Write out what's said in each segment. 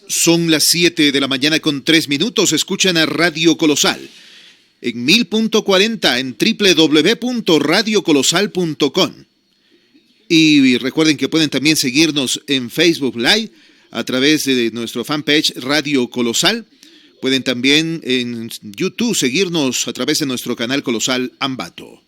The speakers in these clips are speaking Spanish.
Son las 7 de la mañana con 3 minutos. Escuchan a Radio Colosal en 1000.40 en www.radiocolosal.com. Y recuerden que pueden también seguirnos en Facebook Live a través de nuestro fanpage Radio Colosal. Pueden también en YouTube seguirnos a través de nuestro canal Colosal Ambato.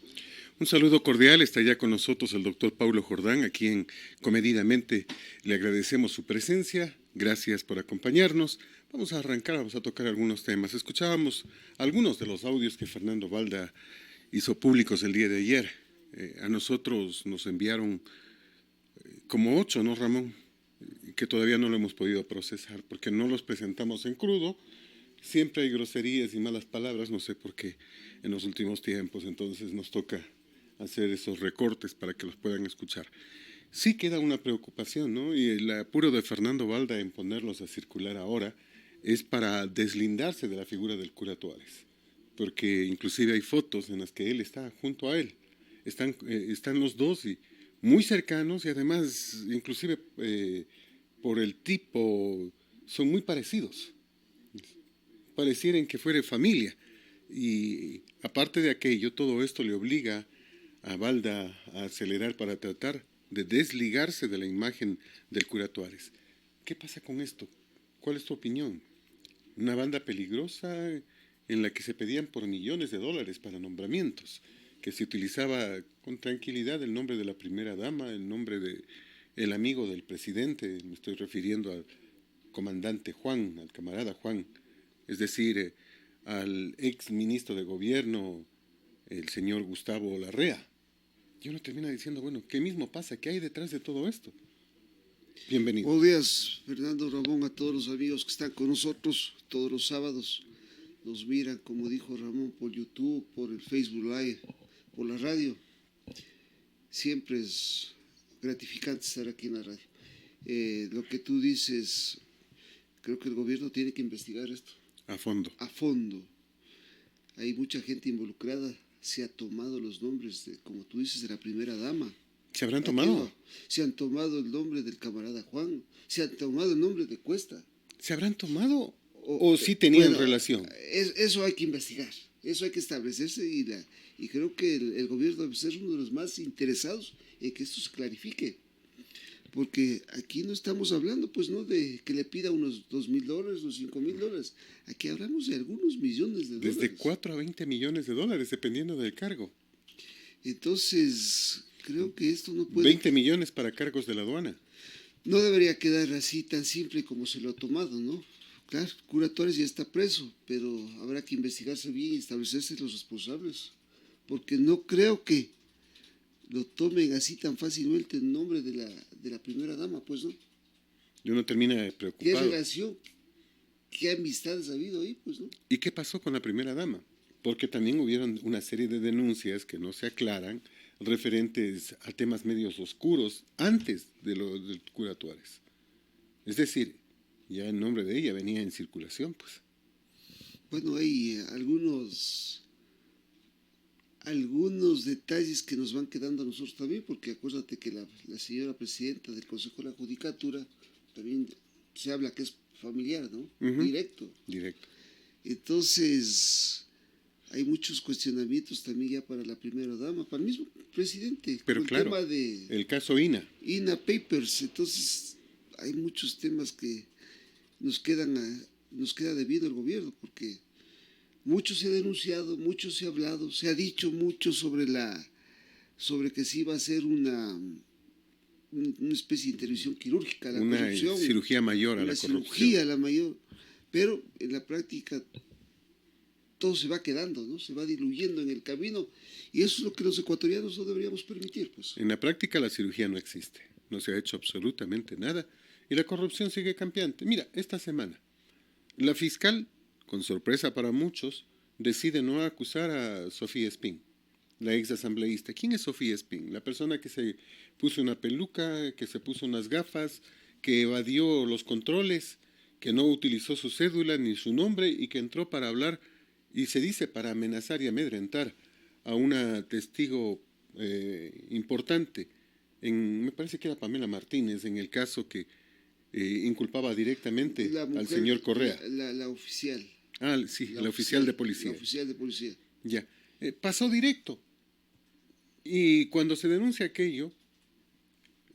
Un saludo cordial, está ya con nosotros el doctor Paulo Jordán, a quien comedidamente le agradecemos su presencia. Gracias por acompañarnos. Vamos a arrancar, vamos a tocar algunos temas. Escuchábamos algunos de los audios que Fernando Balda hizo públicos el día de ayer. A nosotros nos enviaron como 8, ¿no, Ramón? Que todavía no lo hemos podido procesar porque no los presentamos en crudo. Siempre hay groserías y malas palabras, no sé por qué en los últimos tiempos, entonces nos toca hacer esos recortes para que los puedan escuchar. Sí queda una preocupación, ¿no? Y el apuro de Fernando Balda en ponerlos a circular ahora es para deslindarse de la figura del cura Tuárez, porque inclusive hay fotos en las que él está junto a él. Están los dos y muy cercanos y además inclusive por el tipo son muy parecidos. Parecieren que fuera familia. Y aparte de aquello, todo esto le obliga a Balda a acelerar para tratar de desligarse de la imagen del cura Tuárez. ¿Qué pasa con esto? ¿Cuál es tu opinión? Una banda peligrosa en la que se pedían por millones de dólares para nombramientos, que se utilizaba con tranquilidad el nombre de la primera dama, el nombre del amigo del presidente, me estoy refiriendo al comandante Juan, al camarada Juan, es decir, al ex ministro de gobierno, el señor Gustavo Larrea. Y uno termina diciendo, bueno, ¿qué mismo pasa? ¿Qué hay detrás de todo esto? Bienvenido. Buenos días, Fernando, Ramón, a todos los amigos que están con nosotros todos los sábados. Nos miran, como dijo Ramón, por YouTube, por el Facebook Live, por la radio. Siempre es gratificante estar aquí en la radio. Lo que tú dices, creo que el gobierno tiene que investigar esto. A fondo. A fondo. Hay mucha gente involucrada. Se ha tomado los nombres, como tú dices, de la primera dama. ¿Se habrán tomado? Se han tomado el nombre del camarada Juan. Se han tomado el nombre de Cuesta. ¿Se habrán tomado? ¿O sí tenían relación? Eso hay que investigar. Eso hay que establecerse y creo que el gobierno debe ser uno de los más interesados en que esto se clarifique. Porque aquí no estamos hablando, pues, no de que le pida unos $2,000, unos $5,000. Aquí hablamos de algunos millones de dólares. Desde 4 a 20 millones de dólares, dependiendo del cargo. Entonces, creo que esto no puede... 20 millones para cargos de la aduana. No debería quedar así tan simple como se lo ha tomado, ¿no? Claro, cura Tuárez ya está preso, pero habrá que investigarse bien y establecerse los responsables. Porque no creo que lo tomen así tan fácilmente en nombre de la primera dama, pues, ¿no? Y uno termina preocupado. ¿Qué relación, qué amistades ha habido ahí, pues, no? ¿Y qué pasó con la primera dama? Porque también hubieron una serie de denuncias que no se aclaran referentes a temas medios oscuros antes del cura Tuárez. Es decir, ya el nombre de ella venía en circulación, pues. Bueno, hay algunos detalles que nos van quedando a nosotros también, porque acuérdate que la señora presidenta del Consejo de la Judicatura también se habla que es familiar, ¿no? Uh-huh. Directo. Entonces, hay muchos cuestionamientos también ya para la primera dama, para el mismo presidente. Pero claro, el tema de el caso INA Papers. Entonces, hay muchos temas que nos queda debido el gobierno, porque mucho se ha denunciado, mucho se ha hablado, se ha dicho mucho sobre que sí iba a ser una especie de intervención quirúrgica a la corrupción. Una cirugía mayor a la corrupción. Cirugía la mayor, pero en la práctica todo se va quedando, ¿no? Se va diluyendo en el camino, y eso es lo que los ecuatorianos no deberíamos permitir, pues. En la práctica la cirugía no existe, no se ha hecho absolutamente nada, y la corrupción sigue campeante. Mira, esta semana, la fiscal, con sorpresa para muchos, decide no acusar a Sofía Espín, la ex asambleísta. ¿Quién es Sofía Espín? La persona que se puso una peluca, que se puso unas gafas, que evadió los controles, que no utilizó su cédula ni su nombre y que entró para hablar, y se dice para amenazar y amedrentar a una testigo importante, me parece que era Pamela Martínez, en el caso que inculpaba directamente La mujer, al señor Correa. La oficial. Ah, sí, la oficial de policía. La oficial de policía. Ya. Pasó directo. Y cuando se denuncia aquello,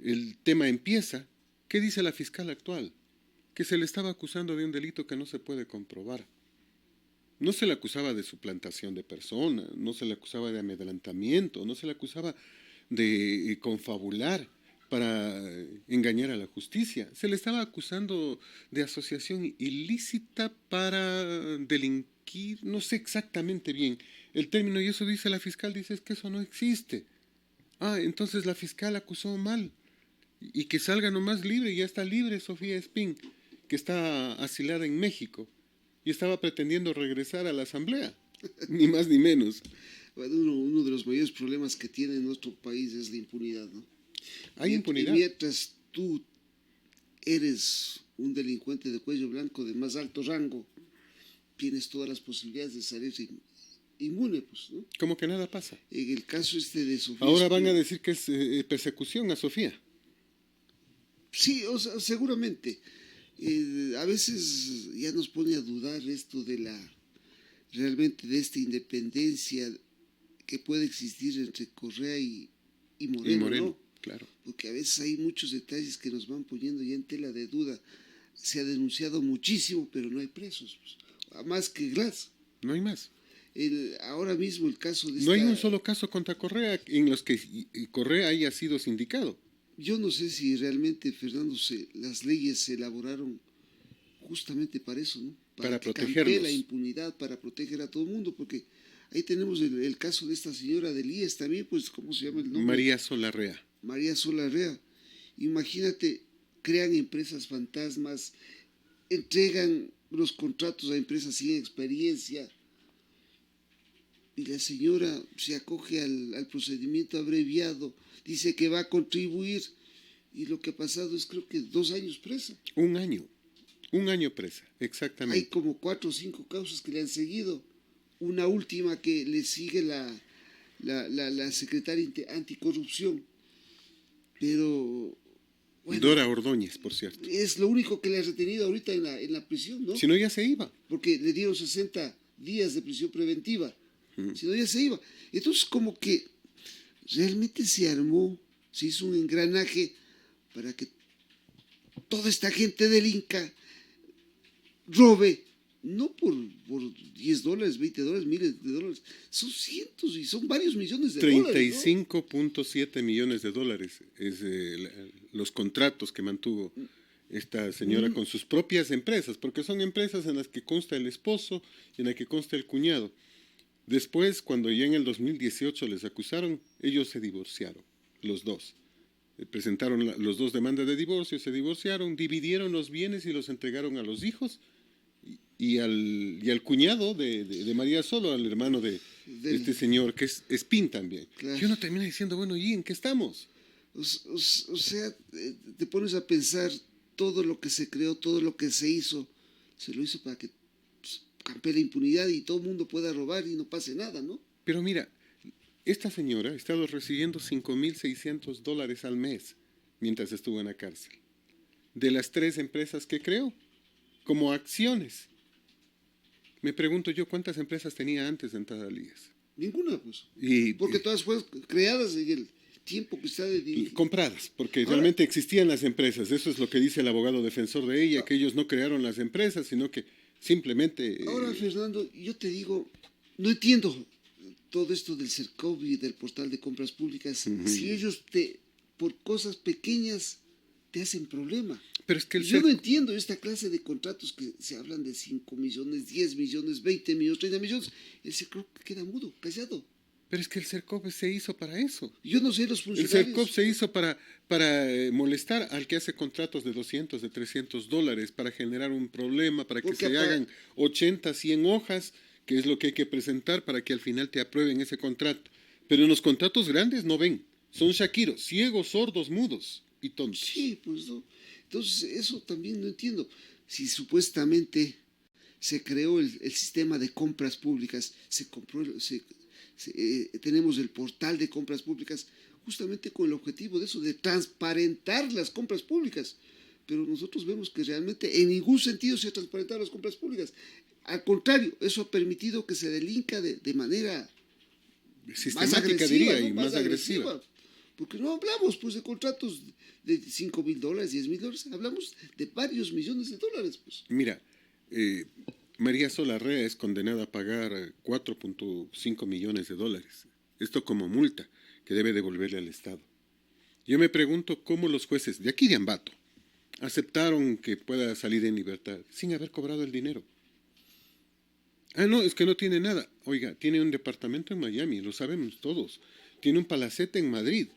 el tema empieza. ¿Qué dice la fiscal actual? Que se le estaba acusando de un delito que no se puede comprobar. No se le acusaba de suplantación de persona, no se le acusaba de amedrentamiento, no se le acusaba de confabular para engañar a la justicia. Se le estaba acusando de asociación ilícita para delinquir, no sé exactamente bien el término, y eso dice la fiscal, dice es que eso no existe. Ah, entonces la fiscal acusó mal, y que salga nomás libre, ya está libre Sofía Espín, que está asilada en México, y estaba pretendiendo regresar a la asamblea, ni más ni menos. Bueno, uno de los mayores problemas que tiene nuestro país es la impunidad, ¿no? Hay impunidad. Y mientras tú eres un delincuente de cuello blanco de más alto rango, tienes todas las posibilidades de salir inmune, pues, ¿no? Como que nada pasa. En el caso de Sofía Ahora Espín, van a decir que es persecución a Sofía. sí, o sea, seguramente. A veces ya nos pone a dudar esto de realmente de esta independencia que puede existir entre Correa y Moreno, ¿no? Claro. Porque a veces hay muchos detalles que nos van poniendo ya en tela de duda. Se ha denunciado muchísimo, pero no hay presos, pues. Más que Glass. No hay más. Ahora mismo el caso de No hay un solo caso contra Correa en los que Correa haya sido sindicado. Yo no sé si realmente, Fernando, las leyes se elaboraron justamente para eso, ¿no? Para que protegerlos. campee la impunidad, para proteger a todo el mundo, porque ahí tenemos el caso de esta señora del IES también, pues, ¿cómo se llama el nombre? María Solarrea. María Solarrea. Imagínate, crean empresas fantasmas, entregan los contratos a empresas sin experiencia, y la señora se acoge al procedimiento abreviado, dice que va a contribuir, y lo que ha pasado es creo que 2 años presa. Un año presa, exactamente. Hay como 4 o 5 causas que le han seguido. Una última que le sigue la secretaria anticorrupción. Pero bueno, Dora Ordóñez, por cierto. es lo único que le ha retenido ahorita en la prisión, ¿no? Si no, ya se iba. Porque le dieron 60 días de prisión preventiva. Si no, ya se iba. Entonces, como que realmente se hizo un engranaje para que toda esta gente delinca, robe, no por $10, $20, miles de dólares, son cientos y son varios millones de dólares. 35.7 millones de dólares es los contratos que mantuvo esta señora con sus propias empresas, porque son empresas en las que consta el esposo y en las que consta el cuñado. Después, cuando ya en el 2018 les acusaron, ellos se divorciaron, los dos. Presentaron los dos demandas de divorcio, se divorciaron, dividieron los bienes y los entregaron a los hijos y al cuñado de María Solo, al hermano de este señor, que es Espín también. Claro. Y uno termina diciendo, bueno, ¿y en qué estamos? O sea, te pones a pensar todo lo que se creó, todo lo que se hizo, se lo hizo para que campee la impunidad y todo el mundo pueda robar y no pase nada, ¿no? Pero mira, esta señora ha estado recibiendo $5,600 al mes mientras estuvo en la cárcel, de las 3 empresas que creó, como acciones. Me pregunto yo, ¿cuántas empresas tenía antes de entrar al IES? Ninguna, pues. Y, porque todas fueron creadas en el tiempo que está de compradas, porque realmente existían las empresas. Eso es lo que dice el abogado defensor de ella, que ellos no crearon las empresas, sino que simplemente... Ahora, Fernando, yo te digo, no entiendo todo esto del CERCOV y del portal de compras públicas. Si ellos por cosas pequeñas te hacen problema. Pero es que yo no entiendo esta clase de contratos que se hablan de 5 millones, 10 millones, 20 millones, 30 millones. El CERCOV queda mudo, callado. Pero es que el CERCOV se hizo para eso. Yo no sé los funcionarios. El CERCOV se hizo para molestar al que hace contratos de $200, de $300, para generar un problema, para que se hagan 80, 100 hojas, que es lo que hay que presentar para que al final te aprueben ese contrato. Pero en los contratos grandes no ven. Son shakiros, ciegos, sordos, mudos y tontos. Sí, pues no. Entonces, eso también no entiendo. Si supuestamente se creó el sistema de compras públicas, tenemos el portal de compras públicas justamente con el objetivo de eso, de transparentar las compras públicas. pero nosotros vemos que realmente en ningún sentido se han transparentado las compras públicas. Al contrario, eso ha permitido que se delinca de manera sistemática, diría, y más agresiva. Porque no hablamos pues de contratos de $5,000, $10,000, hablamos de varios millones de dólares. Pues. Mira, María Solarrea es condenada a pagar 4.5 millones de dólares. Esto como multa que debe devolverle al Estado. Yo me pregunto cómo los jueces de aquí de Ambato aceptaron que pueda salir en libertad sin haber cobrado el dinero. Ah, no, es que no tiene nada. Oiga, tiene un departamento en Miami, lo sabemos todos. Tiene un palacete en Madrid.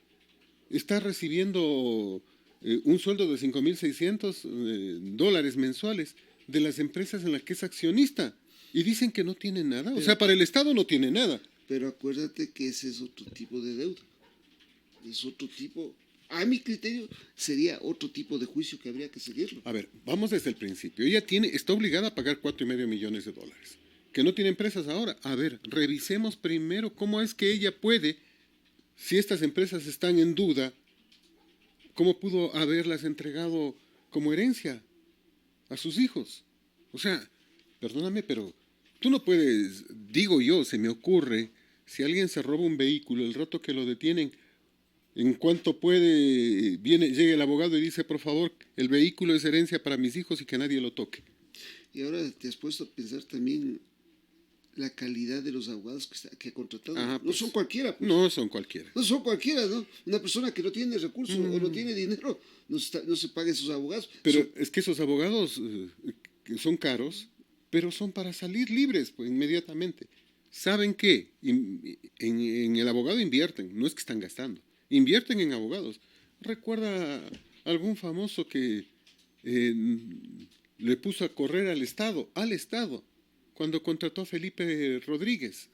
Está recibiendo un sueldo de 5.600 dólares mensuales de las empresas en las que es accionista. Y dicen que no tiene nada. O sea, para el Estado no tiene nada. Pero acuérdate que ese es otro tipo de deuda. Es otro tipo. A mi criterio, sería otro tipo de juicio que habría que seguirlo. A ver, vamos desde el principio. Ella está obligada a pagar 4,5 millones de dólares. Que no tiene empresas ahora. A ver, revisemos primero cómo es que ella puede, si estas empresas están en duda, cómo pudo haberlas entregado como herencia a sus hijos. O sea, perdóname, pero tú no puedes, digo yo, se me ocurre, si alguien se roba un vehículo, el rato que lo detienen, en cuanto puede, llega el abogado y dice, por favor, el vehículo es herencia para mis hijos y que nadie lo toque. Y ahora te has puesto a pensar también la calidad de los abogados que ha contratado. Ajá, no pues, son cualquiera. Pues. No son cualquiera. No son cualquiera, ¿no? Una persona que no tiene recursos o no tiene dinero, no se paga esos abogados. Pero es que esos abogados que son caros, pero son para salir libres pues, inmediatamente. ¿Saben qué? En el abogado invierten, no es que están gastando. Invierten en abogados. ¿Recuerda algún famoso que le puso a correr al Estado, cuando contrató a Felipe Rodríguez,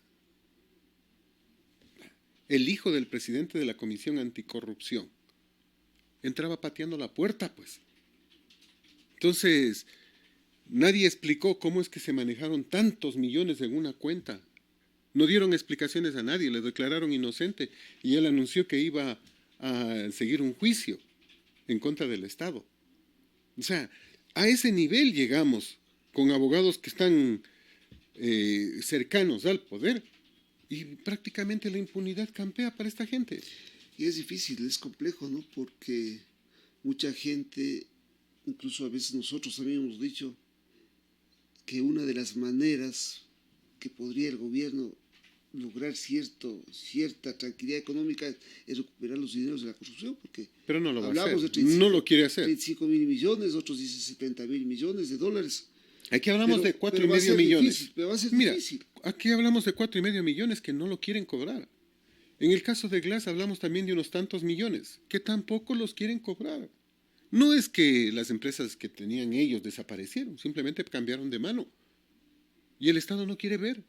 el hijo del presidente de la Comisión Anticorrupción? Entraba pateando la puerta, pues. Entonces, nadie explicó cómo es que se manejaron tantos millones en una cuenta. No dieron explicaciones a nadie, le declararon inocente y él anunció que iba a seguir un juicio en contra del Estado. O sea, a ese nivel llegamos con abogados que están cercanos al poder y prácticamente la impunidad campea para esta gente. Y es difícil, es complejo, ¿no? Porque mucha gente, incluso a veces nosotros también hemos dicho que una de las maneras que podría el gobierno lograr cierta tranquilidad económica es recuperar los dineros de la corrupción, porque pero no lo va a hacer, de 35, no lo quiere hacer. 35,000 millones, otros dicen 70,000 millones de dólares. Aquí hablamos de 4,5 millones. Difícil, pero va a ser Mira, difícil. aquí hablamos de 4,5 millones que no lo quieren cobrar. En el caso de Glass hablamos también de unos tantos millones que tampoco los quieren cobrar. No es que las empresas que tenían ellos desaparecieron, simplemente cambiaron de mano. Y el Estado no quiere ver.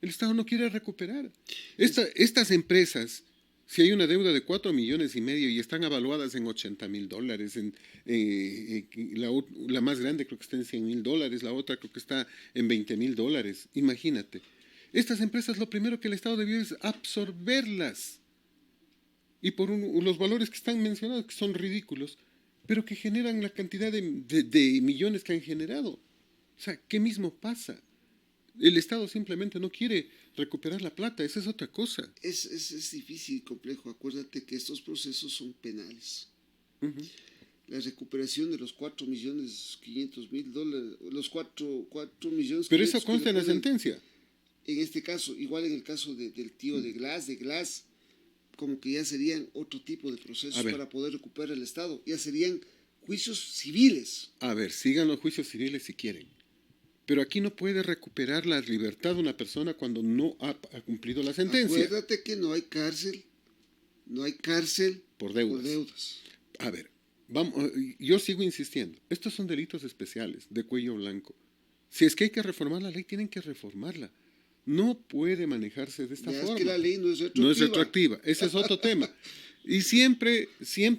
El Estado no quiere recuperar. Estas empresas, si hay una deuda de 4,5 millones y están evaluadas en 80,000 dólares, la más grande creo que está en 100,000 dólares, la otra creo que está en 20,000 dólares. Imagínate. Estas empresas lo primero que el Estado debió es absorberlas. Y por los valores que están mencionados, que son ridículos, pero que generan la cantidad de millones que han generado. O sea, ¿qué mismo pasa? El Estado simplemente no quiere recuperar la plata, esa es otra cosa. Es difícil y complejo. Acuérdate que estos procesos son penales. La recuperación de los 4,500,000 dólares, los 4 millones... Pero eso consta en la sentencia. En este caso, igual en el caso del tío de Glass, como que ya serían otro tipo de procesos para poder recuperar el Estado. Ya serían juicios civiles. A ver, sigan los juicios civiles si quieren. Pero aquí no puede recuperar la libertad de una persona cuando no ha cumplido la sentencia. Acuérdate que no hay cárcel por deudas. A ver, yo sigo insistiendo. Estos son delitos especiales de cuello blanco. Si es que hay que reformar la ley, tienen que reformarla. No puede manejarse de esta forma. Es que la ley no es retroactiva. No es retroactiva. Ese es otro tema. Y siempre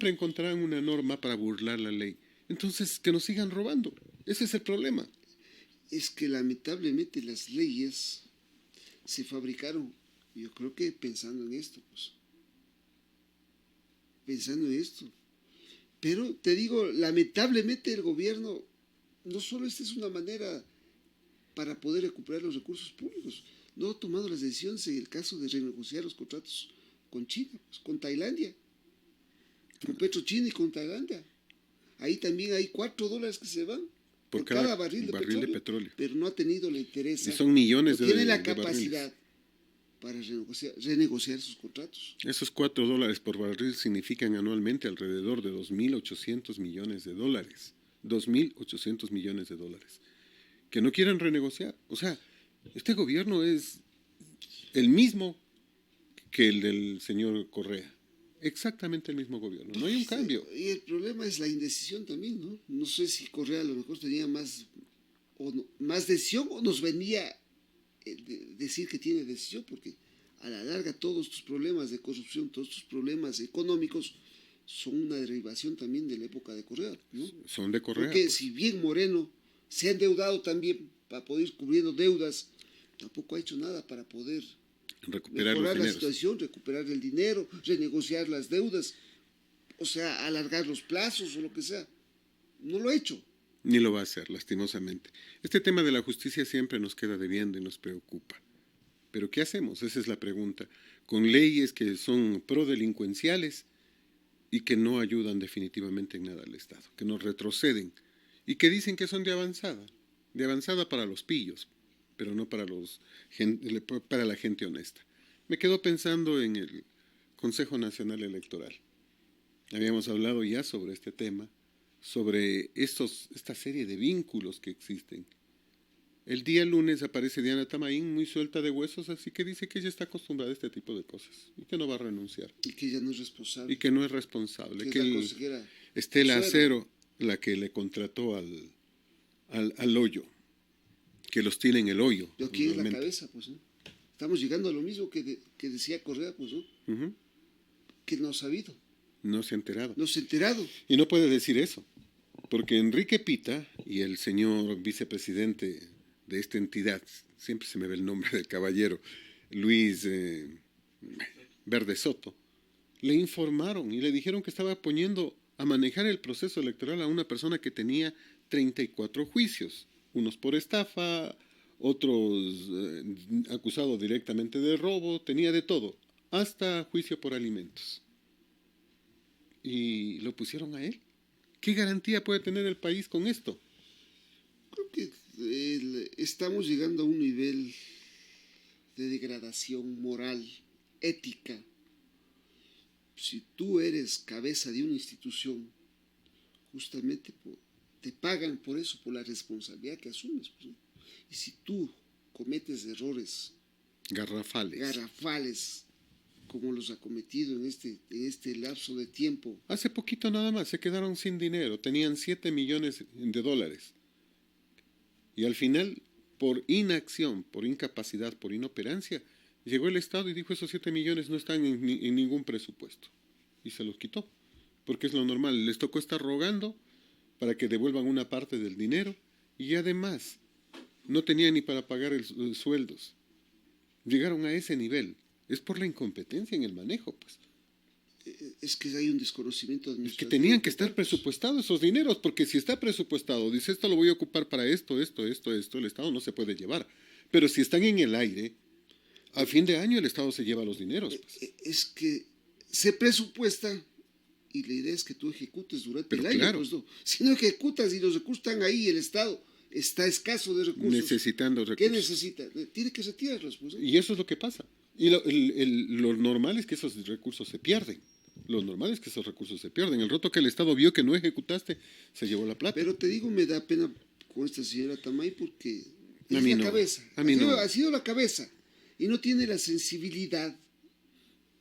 encontrarán una norma para burlar la ley. Entonces, que nos sigan robando. Ese es el problema. Es que lamentablemente las leyes se fabricaron, yo creo que pensando en esto, pues. Pensando en esto. Pero te digo, lamentablemente el gobierno, no solo esta es una manera para poder recuperar los recursos públicos, no ha tomado las decisiones en el caso de renegociar los contratos con China, pues, con Tailandia, con PetroChina y con Tailandia. Ahí también hay $4 que se van por cada barril de petróleo, pero no ha tenido la interés. Y son millones no de tiene la de capacidad para renegociar sus contratos. Esos $4 por barril significan anualmente alrededor de 2.800 millones de dólares. 2.800 millones de dólares. Que no quieren renegociar. O sea, este gobierno es el mismo que el del señor Correa. Exactamente el mismo gobierno. No hay un cambio. Y el problema es la indecisión también, ¿no? No sé si Correa a lo mejor tenía más decisión o nos venía decir que tiene decisión, porque a la larga todos estos problemas de corrupción, todos estos problemas económicos son una derivación también de la época de Correa, ¿no? Son de Correa. Porque pues. si bien Moreno se ha endeudado también para poder ir cubriendo deudas, tampoco ha hecho nada para poder mejorar la situación, recuperar el dinero, renegociar las deudas, o sea, alargar los plazos o lo que sea. No lo ha hecho. Ni lo va a hacer, lastimosamente. Este tema de la justicia siempre nos queda debiendo y nos preocupa. Pero ¿qué hacemos? Esa es la pregunta. Con leyes que son prodelincuenciales y que no ayudan definitivamente en nada al Estado, que nos retroceden y que dicen que son de avanzada para los pillos, pero no para la gente honesta. Me quedo pensando en el Consejo Nacional Electoral. Habíamos hablado ya sobre este tema, sobre esta serie de vínculos que existen. El día lunes aparece Diana Tamaín muy suelta de huesos, así que dice que ella está acostumbrada a este tipo de cosas y que no va a renunciar. Y que ella no es responsable. Y que no es responsable. Que Estela Acero, la que le contrató al hoyo, que los tiene en el hoyo. Yo aquí en la cabeza, pues, ¿no? Estamos llegando a lo mismo que decía Correa, pues, ¿no? Uh-huh. Que no ha sabido. No se ha enterado. No se ha enterado. Y no puede decir eso, porque Enrique Pita y el señor vicepresidente de esta entidad, siempre se me ve el nombre del caballero, Luis Verde Soto, le informaron y le dijeron que estaba poniendo a manejar el proceso electoral a una persona que tenía 34 juicios, unos por estafa, otros acusados directamente de robo, tenía de todo, hasta juicio por alimentos. Y lo pusieron a él. ¿Qué garantía puede tener el país con esto? Creo que estamos llegando a un nivel de degradación moral, ética. Si tú eres cabeza de una institución, justamente te pagan por eso, por la responsabilidad que asumes. Pues, ¿no? Y si tú cometes errores garrafales, como los ha cometido en este lapso de tiempo. Hace poquito nada más se quedaron sin dinero, tenían 7 millones de dólares. Y al final, por inacción, por incapacidad, por inoperancia, llegó el Estado y dijo: esos 7 millones no están en ningún presupuesto. Y se los quitó, porque es lo normal. Les tocó estar rogando para que devuelvan una parte del dinero y además no tenían ni para pagar los sueldos. Llegaron a ese nivel. Es por la incompetencia en el manejo, pues. Es que hay un desconocimiento administrativo. Es que tenían que estar presupuestados esos dineros, porque si está presupuestado, dice: esto lo voy a ocupar para esto, el Estado no se puede llevar. Pero si están en el aire, a fin de año el Estado se lleva los dineros. Pues. Es que se presupuesta y la idea es que tú ejecutes durante el año. Claro. Pues no. Si no ejecutas y los recursos están ahí, el Estado está escaso de recursos. Necesitando recursos. ¿Qué necesita? Tiene que retirarlos. Pues, ¿no? Y eso es lo que pasa. Y lo normal es que esos recursos se pierden. Lo normal es que esos recursos se pierden. El rato que el Estado vio que no ejecutaste, se llevó la plata. Pero te digo, me da pena con esta señora Tamay porque es la cabeza. Ha sido la cabeza. Y no tiene la sensibilidad,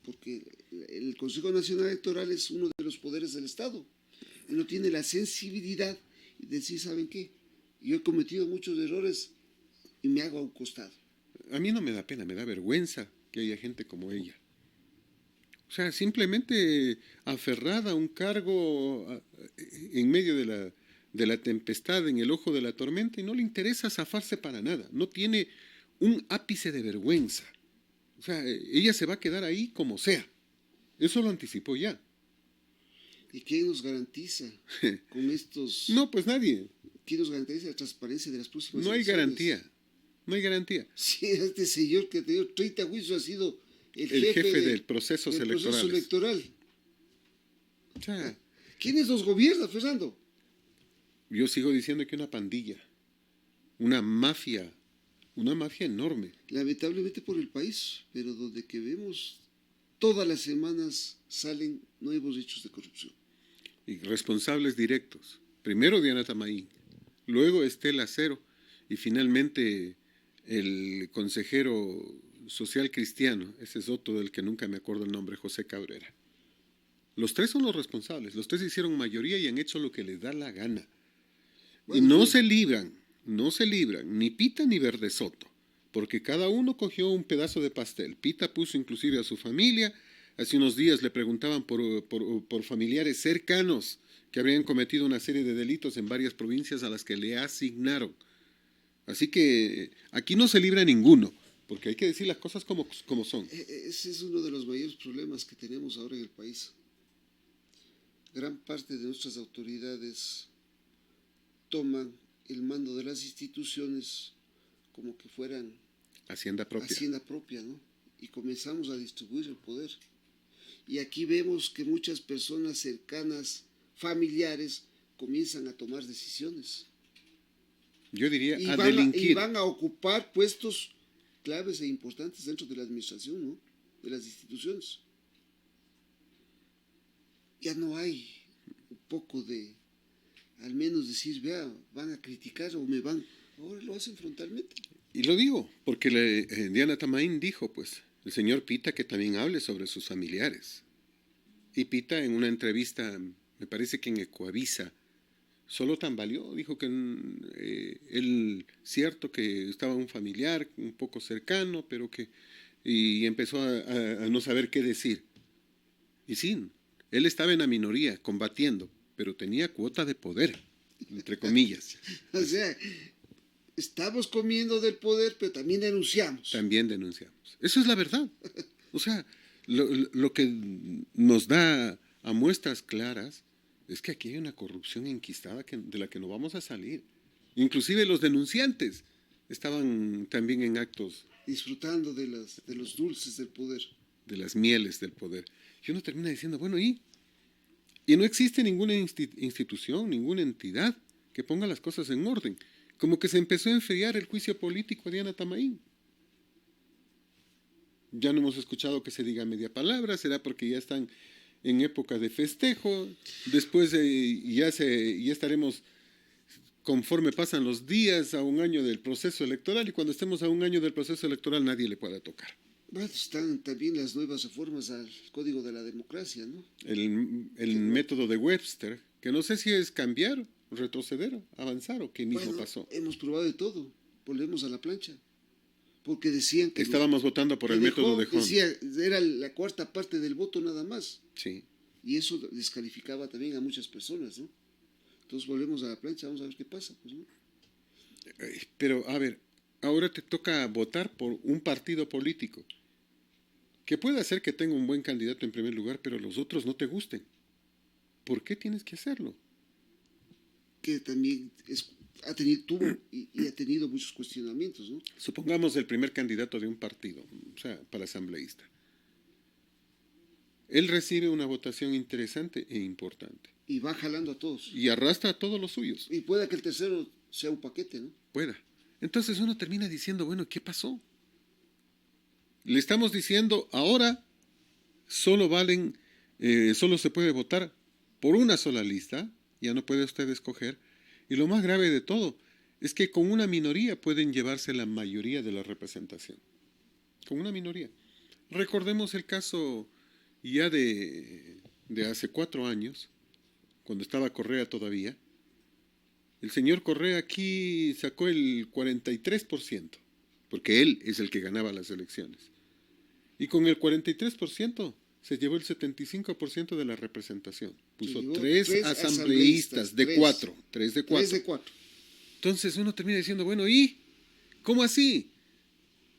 porque el Consejo Nacional Electoral es uno de los poderes del Estado. Y no tiene la sensibilidad de decir: ¿saben qué? Yo he cometido muchos errores y me hago a un costado. A mí no me da pena, me da vergüenza que haya gente como ella. O sea, simplemente aferrada a un cargo en medio de la tempestad, en el ojo de la tormenta, y no le interesa zafarse para nada. No tiene un ápice de vergüenza. O sea, ella se va a quedar ahí como sea. Eso lo anticipó ya. ¿Y quién nos garantiza con estos? No, pues nadie. ¿Quién nos garantiza la transparencia de las próximas No hay elecciones? garantía. No hay garantía. Sí, este señor que ha tenido 30 juicios ha sido el jefe del proceso electoral. O sea, ¿Quiénes nos gobiernan, Fernando? yo sigo diciendo que una pandilla, una mafia enorme. Lamentablemente por el país, pero donde que vemos todas las semanas salen nuevos hechos de corrupción. Y responsables directos. Primero Diana Tamaín, luego Estela Cero y finalmente el consejero social cristiano, ese es otro del que nunca me acuerdo el nombre, José Cabrera. Los tres son los responsables, los tres hicieron mayoría y han hecho lo que les da la gana. Y no se libran, ni Pita ni Verde Soto, porque cada uno cogió un pedazo de pastel. Pita puso inclusive a su familia. Hace unos días le preguntaban por familiares cercanos que habrían cometido una serie de delitos en varias provincias a las que le asignaron. Así que aquí no se libra ninguno, porque hay que decir las cosas como son. Ese es uno de los mayores problemas que tenemos ahora en el país. Gran parte de nuestras autoridades toman el mando de las instituciones como que fueran Hacienda propia, ¿no? Y comenzamos a distribuir el poder. Y aquí vemos que muchas personas cercanas, familiares, comienzan a tomar decisiones. Yo diría Y delinquir. Y van a ocupar puestos claves e importantes dentro de la administración, ¿no? De las instituciones. Ya no hay un poco de, al menos decir, vea, van a criticar o me van, ahora lo hacen frontalmente. Y lo digo, porque Diana Tamaín dijo, pues, el señor Pita que también hable sobre sus familiares. Y Pita en una entrevista, me parece que en Ecoavisa, solo tambaleó, dijo que él, cierto que estaba un familiar un poco cercano, pero que, y empezó a no saber qué decir. Y sí, él estaba en la minoría, combatiendo, pero tenía cuota de poder, entre comillas. O sea, estamos comiendo del poder, pero también denunciamos. También denunciamos. Eso es la verdad. O sea, lo que nos da a muestras claras es que aquí hay una corrupción enquistada de la que no vamos a salir. Inclusive los denunciantes estaban también en actos. Disfrutando de los dulces del poder. De las mieles del poder. Y uno termina diciendo, bueno, ¿y no existe ninguna institución, ninguna entidad que ponga las cosas en orden? Como que se empezó a enfriar el juicio político a Diana Tamaín. Ya no hemos escuchado que se diga media palabra, será porque ya están en época de festejo, después ya estaremos, conforme pasan los días, a un año del proceso electoral, y cuando estemos a un año del proceso electoral nadie le pueda tocar. Bueno, están también las nuevas reformas al Código de la Democracia, ¿no? El método de Webster, que no sé si es cambiar, retroceder, avanzar o qué mismo pasó. Hemos probado de todo, volvemos a la plancha. Porque decían que estábamos votando por el método de Hunt. Decía, era la cuarta parte del voto nada más. Sí. Y eso descalificaba también a muchas personas, ¿no? Entonces volvemos a la plancha, vamos a ver qué pasa, pues, ¿no? Pero, a ver, ahora te toca votar por un partido político que puede hacer que tenga un buen candidato en primer lugar, pero los otros no te gusten. ¿Por qué tienes que hacerlo? Que también ha tenido muchos cuestionamientos, ¿no? Supongamos el primer candidato de un partido, o sea, para asambleísta. Él recibe una votación interesante e importante. Y va jalando a todos. Y arrastra a todos los suyos. Y pueda que el tercero sea un paquete, ¿no? Pueda. Entonces uno termina diciendo, bueno, ¿qué pasó? Le estamos diciendo, ahora solo se puede votar por una sola lista, ya no puede usted escoger. Y lo más grave de todo es que con una minoría pueden llevarse la mayoría de la representación. Con una minoría. Recordemos el caso ya de hace 4 años, cuando estaba Correa todavía. El señor Correa aquí sacó el 43%, porque él es el que ganaba las elecciones. Y con el 43% se llevó el 75% de la representación. Puso 3 asambleístas de 4. 3 de 4. Entonces uno termina diciendo, bueno, ¿y cómo así?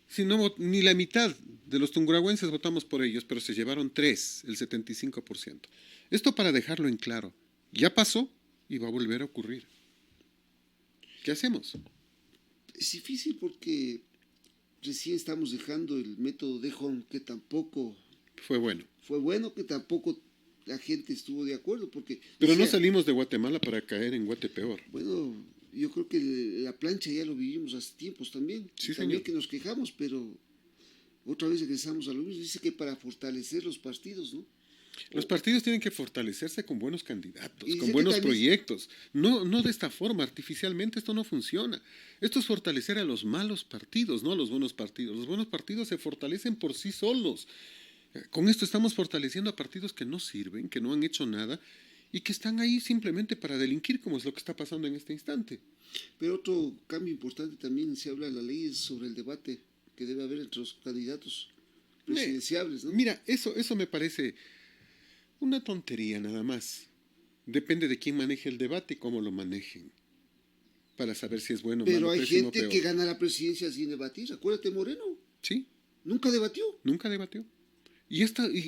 Si no, ni la mitad De los tungurahüenses votamos por ellos, pero se llevaron 3, el 75%. Esto para dejarlo en claro. Ya pasó y va a volver a ocurrir. ¿Qué hacemos? Es difícil porque recién estamos dejando el método de Home, que tampoco Fue bueno. fue bueno, que tampoco la gente estuvo de acuerdo, porque... Pero o sea, no salimos de Guatemala para caer en Guatepeor. Bueno, yo creo que la plancha ya lo vivimos hace tiempos también. Sí, Y también señor. que nos quejamos, pero otra vez regresamos a lo mismo. Dice que para fortalecer los partidos, ¿no? Los partidos tienen que fortalecerse con buenos candidatos, Y con dice que buenos también- proyectos. No de esta forma, artificialmente, esto no funciona. Esto es fortalecer a los malos partidos, no a los buenos partidos. Los buenos partidos se fortalecen por sí solos. Con esto estamos fortaleciendo a partidos que no sirven, que no han hecho nada y que están ahí simplemente para delinquir, como es lo que está pasando en este instante. Pero otro cambio importante también se habla en la ley es sobre el debate que debe haber entre los candidatos presidenciables, ¿no? Mira, eso me parece una tontería nada más. Depende de quién maneje el debate y cómo lo manejen, para saber si es bueno, Pero malo, hay pésimo, gente peor. que gana la presidencia sin debatir. Acuérdate, Moreno, Sí, nunca debatió. nunca debatió. Y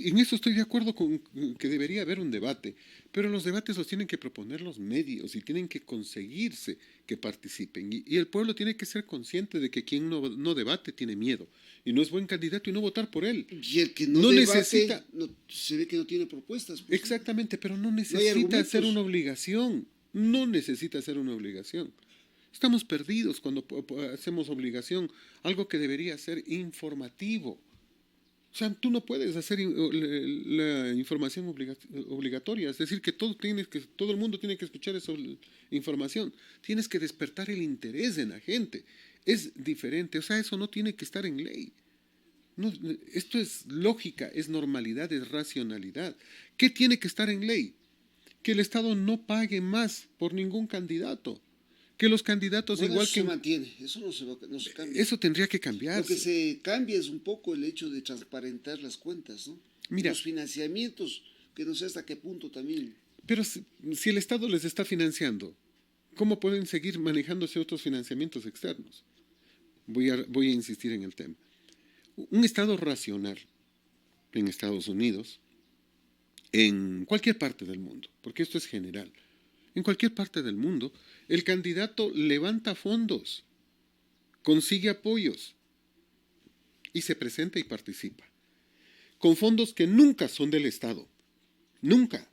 en eso estoy de acuerdo con que debería haber un debate, pero los debates los tienen que proponer los medios y tienen que conseguirse que participen. Y el pueblo tiene que ser consciente de que quien no debate tiene miedo y no es buen candidato y no votar por él. Y el que no, No debate, necesita- se ve que no tiene propuestas. Pues. Exactamente, pero no hay necesita argumentos. hacer una obligación. No necesita hacer una obligación. Estamos perdidos cuando hacemos obligación, algo que debería ser informativo. O sea, tú no puedes hacer la información obligatoria, es decir, que todo el mundo tiene que escuchar esa información. Tienes que despertar el interés en la gente. Es diferente, o sea, eso no tiene que estar en ley. No, esto es lógica, es normalidad, es racionalidad. ¿Qué tiene que estar en ley? Que el Estado no pague más por ningún candidato. Que los candidatos Bueno, igual eso que... se mantiene, eso no se cambia. Eso tendría que Lo que cambiarse. se cambia es un poco el hecho de transparentar las cuentas, ¿no? Mira. Los financiamientos, que no sé hasta qué punto también. Pero si el Estado les está financiando, ¿cómo pueden seguir manejándose otros financiamientos externos? Voy a insistir en el tema. Un Estado racional en Estados Unidos, en cualquier parte del mundo, porque esto es general, en cualquier parte del mundo, el candidato levanta fondos, consigue apoyos y se presenta y participa, con fondos que nunca son del Estado, nunca.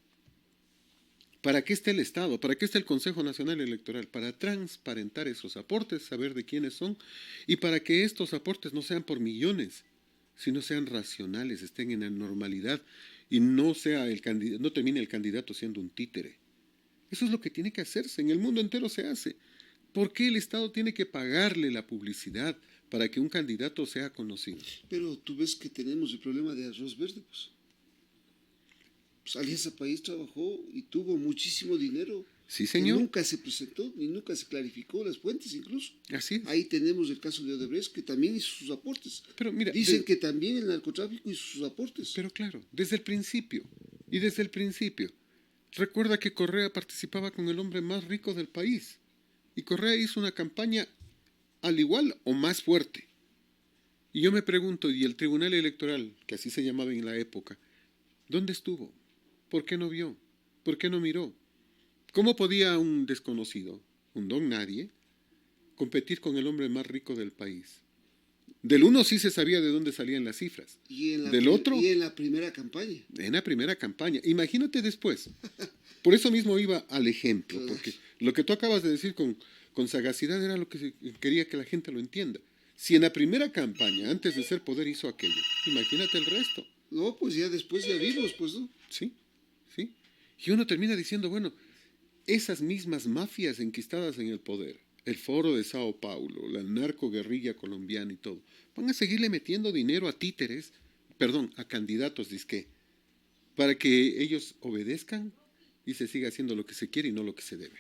¿Para qué está el Estado? ¿Para qué está el Consejo Nacional Electoral? Para transparentar esos aportes, saber de quiénes son y para que estos aportes no sean por millones, sino sean racionales, estén en la normalidad y no termine el candidato siendo un títere. Eso es lo que tiene que hacerse, en el mundo entero se hace. ¿Por qué el Estado tiene que pagarle la publicidad para que un candidato sea conocido? Pero tú ves que tenemos el problema de arroz verde, pues. Alianza País trabajó y tuvo muchísimo dinero. Sí, Que señor. nunca se presentó, ni nunca se clarificó las fuentes incluso. Así es. Ahí tenemos el caso de Odebrecht, que también hizo sus aportes. Pero mira, Dicen que también el narcotráfico hizo sus aportes. Pero claro, desde el principio, recuerda que Correa participaba con el hombre más rico del país. Y Correa hizo una campaña al igual o más fuerte. Y yo me pregunto, ¿y el Tribunal Electoral, que así se llamaba en la época, dónde estuvo? ¿Por qué no vio? ¿Por qué no miró? ¿Cómo podía un desconocido, un don nadie, competir con el hombre más rico del país? Del uno sí se sabía de dónde salían las cifras. Y en la, Del otro, y en la primera campaña. en la primera campaña. Imagínate después. Por eso mismo iba al ejemplo, porque lo que tú acabas de decir con sagacidad era lo que quería que la gente lo entienda. Si en la primera campaña, antes de ser poder, hizo aquello, imagínate el resto. No, pues ya después ya vimos, pues, ¿no? Sí, sí. Y uno termina diciendo, bueno, esas mismas mafias enquistadas en el poder, el Foro de Sao Paulo, la narcoguerrilla colombiana y todo, van a seguirle metiendo dinero a títeres, a candidatos, disque, para que ellos obedezcan y se siga haciendo lo que se quiere y no lo que se debe.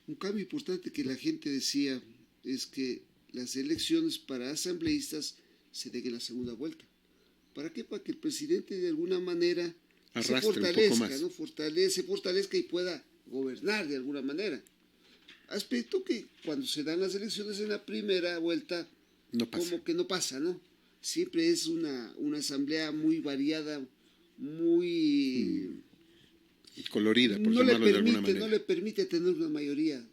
Un cambio importante que la gente decía es que las elecciones para asambleístas se den en la segunda vuelta. ¿Para qué? Para que el presidente de alguna manera Arrastre se un poco fortalezca, más. ¿no? Fortalezca y pueda gobernar de alguna manera. Aspecto que cuando se dan las elecciones en la primera vuelta, No pasa. como que no pasa, ¿no? siempre es una asamblea muy variada, muy... colorida, por llamarlo de alguna manera. No le permite tener una mayoría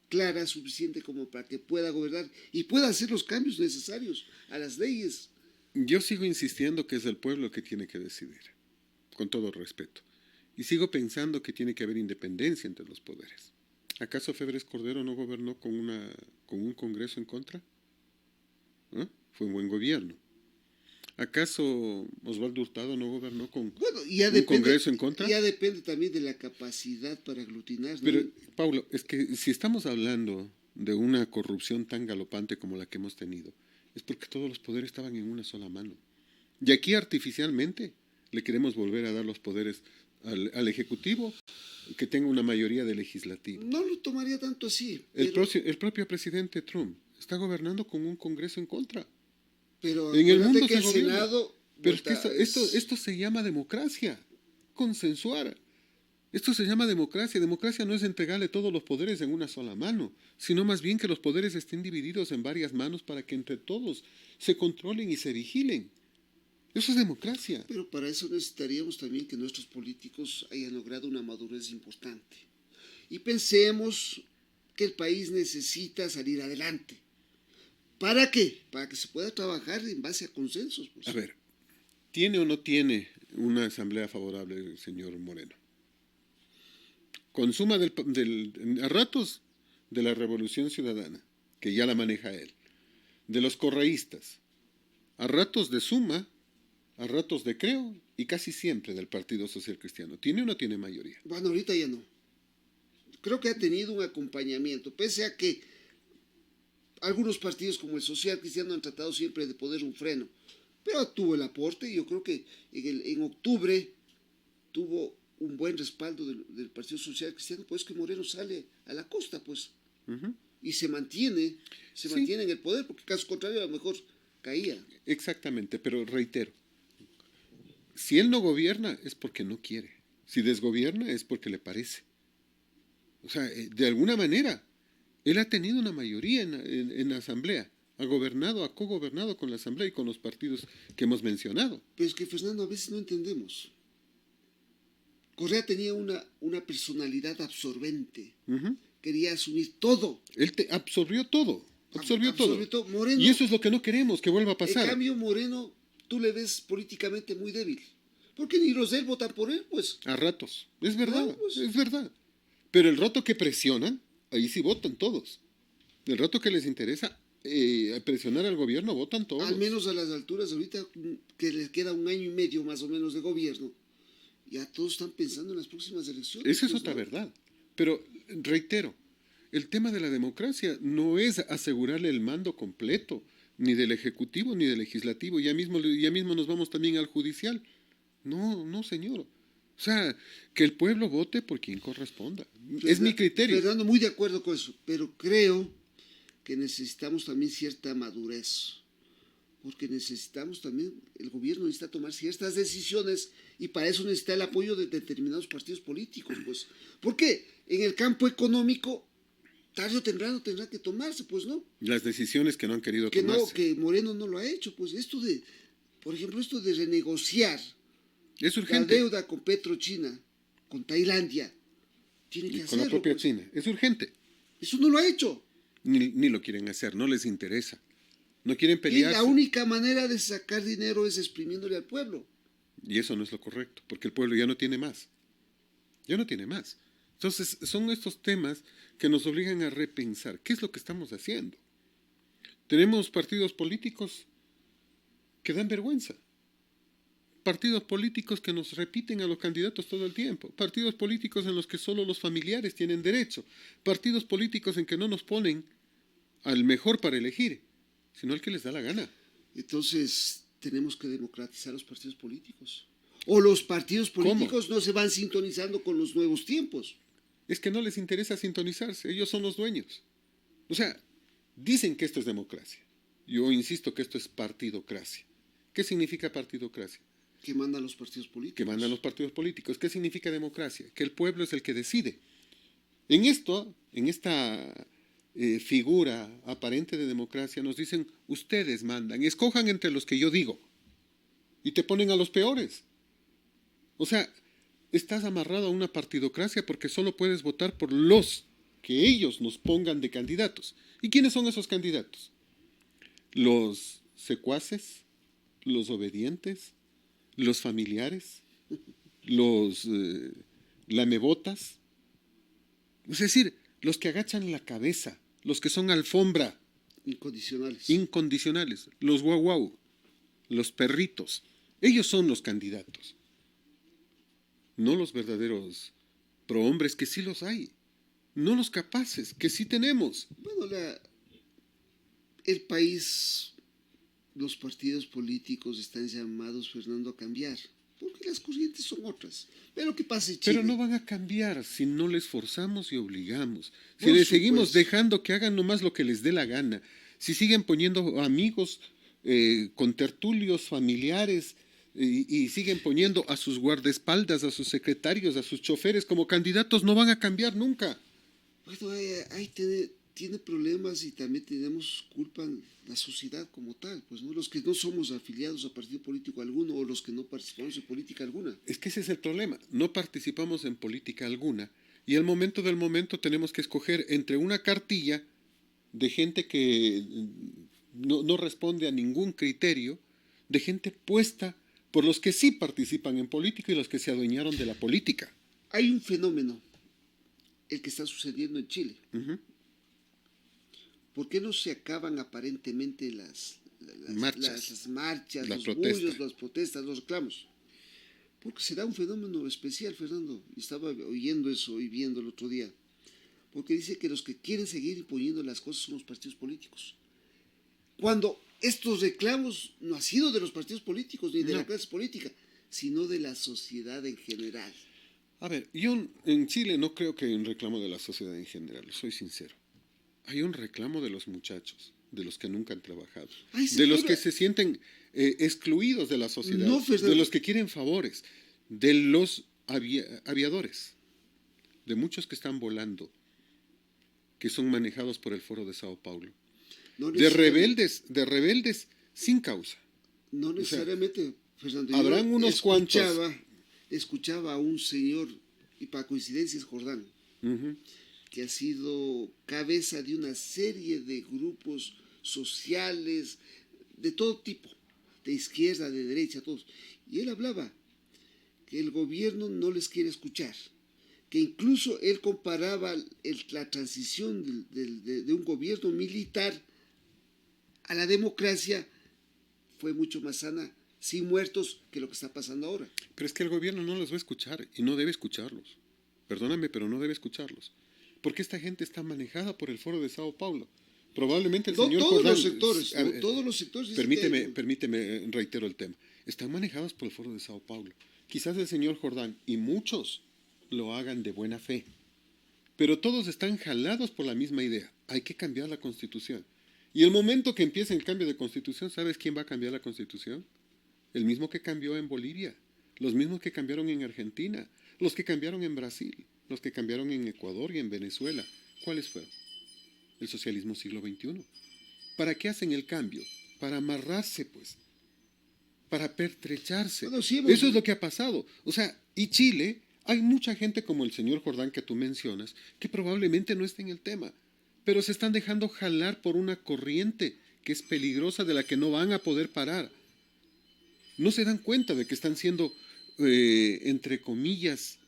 clara, suficiente como para que pueda gobernar y pueda hacer los cambios necesarios a las leyes. Yo sigo insistiendo que es el pueblo que tiene que decidir, con todo respeto. Y sigo pensando que tiene que haber independencia entre los poderes. ¿Acaso Febres Cordero no gobernó con un Congreso en contra? ¿Ah? Fue un buen gobierno. ¿Acaso Osvaldo Hurtado no gobernó con un Congreso en contra? Ya depende también de la capacidad para aglutinar, ¿no? Pero, Paulo, es que si estamos hablando de una corrupción tan galopante como la que hemos tenido, es porque todos los poderes estaban en una sola mano. Y aquí artificialmente le queremos volver a dar los poderes al Ejecutivo, que tenga una mayoría de legislativo. No lo tomaría tanto así. El propio presidente Trump está gobernando con un Congreso en contra. Pero en el mundo que el Senado... Pero es que esto se llama democracia, consensuar. Esto se llama democracia. Democracia no es entregarle todos los poderes en una sola mano, sino más bien que los poderes estén divididos en varias manos para que entre todos se controlen y se vigilen. Eso es democracia. Pero para eso necesitaríamos también que nuestros políticos hayan logrado una madurez importante. Y pensemos que el país necesita salir adelante. ¿Para qué? Para que se pueda trabajar en base a consensos. Pues. A ver, ¿tiene o no tiene una asamblea favorable el señor Moreno? Consuma a ratos de la Revolución Ciudadana, que ya la maneja él, de los correístas, a ratos de Suma, a ratos de Creo y casi siempre del Partido Social Cristiano. ¿Tiene o no tiene mayoría? Bueno, ahorita ya no. Creo que ha tenido un acompañamiento, pese a que algunos partidos como el Social Cristiano han tratado siempre de poner un freno, pero tuvo el aporte y yo creo que en octubre tuvo un buen respaldo del Partido Social Cristiano, pues que Moreno sale a la costa, pues, y se mantiene en el poder, porque caso contrario a lo mejor caía. Exactamente, pero reitero, si él no gobierna es porque no quiere, si desgobierna es porque le parece. O sea, de alguna manera, él ha tenido una mayoría en la Asamblea, ha gobernado, ha cogobernado con la Asamblea y con los partidos que hemos mencionado. Pero es que, Fernando, a veces no entendemos. Correa tenía una personalidad absorbente. Quería asumir todo. Él absorbió todo. Absorbió todo. Moreno, y eso es lo que no queremos que vuelva a pasar. En cambio, Moreno, tú le ves políticamente muy débil. Porque ni los de él votan por él, pues. A ratos. Es verdad, no, pues. Es verdad. Pero el rato que presionan, ahí sí votan todos. El rato que les interesa presionar al gobierno, votan todos. Al menos a las alturas ahorita, que les queda 1 año y medio más o menos de gobierno, ya todos están pensando en las próximas elecciones. Esa es otra verdad. Pero, reitero, el tema de la democracia no es asegurarle el mando completo, ni del Ejecutivo ni del Legislativo. Ya mismo nos vamos también al judicial. No, señor. O sea, que el pueblo vote por quien corresponda. Es mi criterio. Fernando, muy de acuerdo con eso, pero creo que necesitamos también cierta madurez, porque necesitamos también, el gobierno necesita tomar ciertas decisiones y para eso necesita el apoyo de determinados partidos políticos, pues. Porque en el campo económico, tarde o temprano tendrá que tomarse, pues, ¿no? Las decisiones que no han querido tomarse. Que Moreno no lo ha hecho, pues. Por ejemplo, esto de renegociar es urgente. La deuda con PetroChina, con Tailandia, tiene que hacerlo. Con la propia pues. China. Es urgente. Eso no lo ha hecho. Ni lo quieren hacer, no les interesa. No quieren pelear. Y la única manera de sacar dinero es exprimiéndole al pueblo. Y eso no es lo correcto, porque el pueblo ya no tiene más. Ya no tiene más. Entonces, son estos temas que nos obligan a repensar. ¿Qué es lo que estamos haciendo? Tenemos partidos políticos que dan vergüenza. Partidos políticos que nos repiten a los candidatos todo el tiempo. Partidos políticos en los que solo los familiares tienen derecho. Partidos políticos en que no nos ponen al mejor para elegir, sino al que les da la gana. Entonces, tenemos que democratizar los partidos políticos. O los partidos políticos no se van sintonizando con los nuevos tiempos. Es que no les interesa sintonizarse, ellos son los dueños. O sea, dicen que esto es democracia. Yo insisto que esto es partidocracia. ¿Qué significa partidocracia? Que mandan los partidos políticos. Que mandan los partidos políticos. ¿Qué significa democracia? Que el pueblo es el que decide. En esta figura aparente de democracia, nos dicen, ustedes mandan, escojan entre los que yo digo, y te ponen a los peores. O sea, estás amarrado a una partidocracia porque solo puedes votar por los que ellos nos pongan de candidatos. ¿Y quiénes son esos candidatos? Los secuaces, los obedientes, los familiares, los lamebotas, es decir, los que agachan la cabeza, los que son alfombra. Incondicionales, los guau, los perritos. Ellos son los candidatos, no los verdaderos prohombres, que sí los hay, no los capaces, que sí tenemos. Bueno, el país, los partidos políticos están llamados, Fernando, a cambiar, porque las corrientes son otras. Pero ¿qué pasa en Chile? Pero no van a cambiar si no les forzamos y obligamos, si les seguimos dejando que hagan nomás lo que les dé la gana, si siguen poniendo amigos, contertulios, familiares, y siguen poniendo a sus guardaespaldas, a sus secretarios, a sus choferes como candidatos, no van a cambiar nunca. Bueno, ahí tiene problemas, y también tenemos culpa la sociedad como tal, pues no, los que no somos afiliados a partido político alguno, o los que no participamos en política alguna. Es que ese es el problema, no participamos en política alguna, y al momento del momento tenemos que escoger entre una cartilla de gente que no responde a ningún criterio, de gente puesta por los que sí participan en política y los que se adueñaron de la política. Hay un fenómeno, el que está sucediendo en Chile. Uh-huh. ¿Por qué no se acaban aparentemente las marchas, los bullos, las protestas, los reclamos? Porque se da un fenómeno especial, Fernando. Estaba oyendo eso y viendo el otro día. Porque dice que los que quieren seguir imponiendo las cosas son los partidos políticos. Cuando estos reclamos no han sido de los partidos políticos ni de la clase política, sino de la sociedad en general. A ver, yo en Chile no creo que hay un reclamo de la sociedad en general, soy sincero. Hay un reclamo de los muchachos, de los que nunca han trabajado, de los que se sienten excluidos de la sociedad, de los que quieren favores, de los aviadores, de muchos que están volando, que son manejados por el Foro de Sao Paulo. De rebeldes sin causa. No necesariamente, o sea, Fernando. Habrán unos cuantos. Escuchaba a un señor, y para coincidencia es Jordán, uh-huh, que ha sido cabeza de una serie de grupos sociales, de todo tipo, de izquierda, de derecha, todos. Y él hablaba que el gobierno no les quiere escuchar, que incluso él comparaba la transición de un gobierno militar a la democracia fue mucho más sana, sin muertos, que lo que está pasando ahora. Pero es que el gobierno no los va a escuchar y no debe escucharlos. Perdóname, pero no debe escucharlos. Porque esta gente está manejada por el Foro de Sao Paulo. Probablemente el señor Jordán... Todos los sectores... Permíteme, reitero el tema. Están manejados por el Foro de Sao Paulo. Quizás el señor Jordán y muchos lo hagan de buena fe. Pero todos están jalados por la misma idea. Hay que cambiar la Constitución. Y el momento que empiece el cambio de Constitución, ¿sabes quién va a cambiar la Constitución? El mismo que cambió en Bolivia, los mismos que cambiaron en Argentina, los que cambiaron en Brasil, los que cambiaron en Ecuador y en Venezuela. ¿Cuáles fueron? El socialismo siglo XXI. ¿Para qué hacen el cambio? Para amarrarse, pues. Para pertrecharse. Bueno, sí, eso es lo que ha pasado. O sea, y Chile, hay mucha gente como el señor Jordán que tú mencionas, que probablemente no esté en el tema, pero se están dejando jalar por una corriente que es peligrosa, de la que no van a poder parar. No se dan cuenta de que están siendo, entre comillas,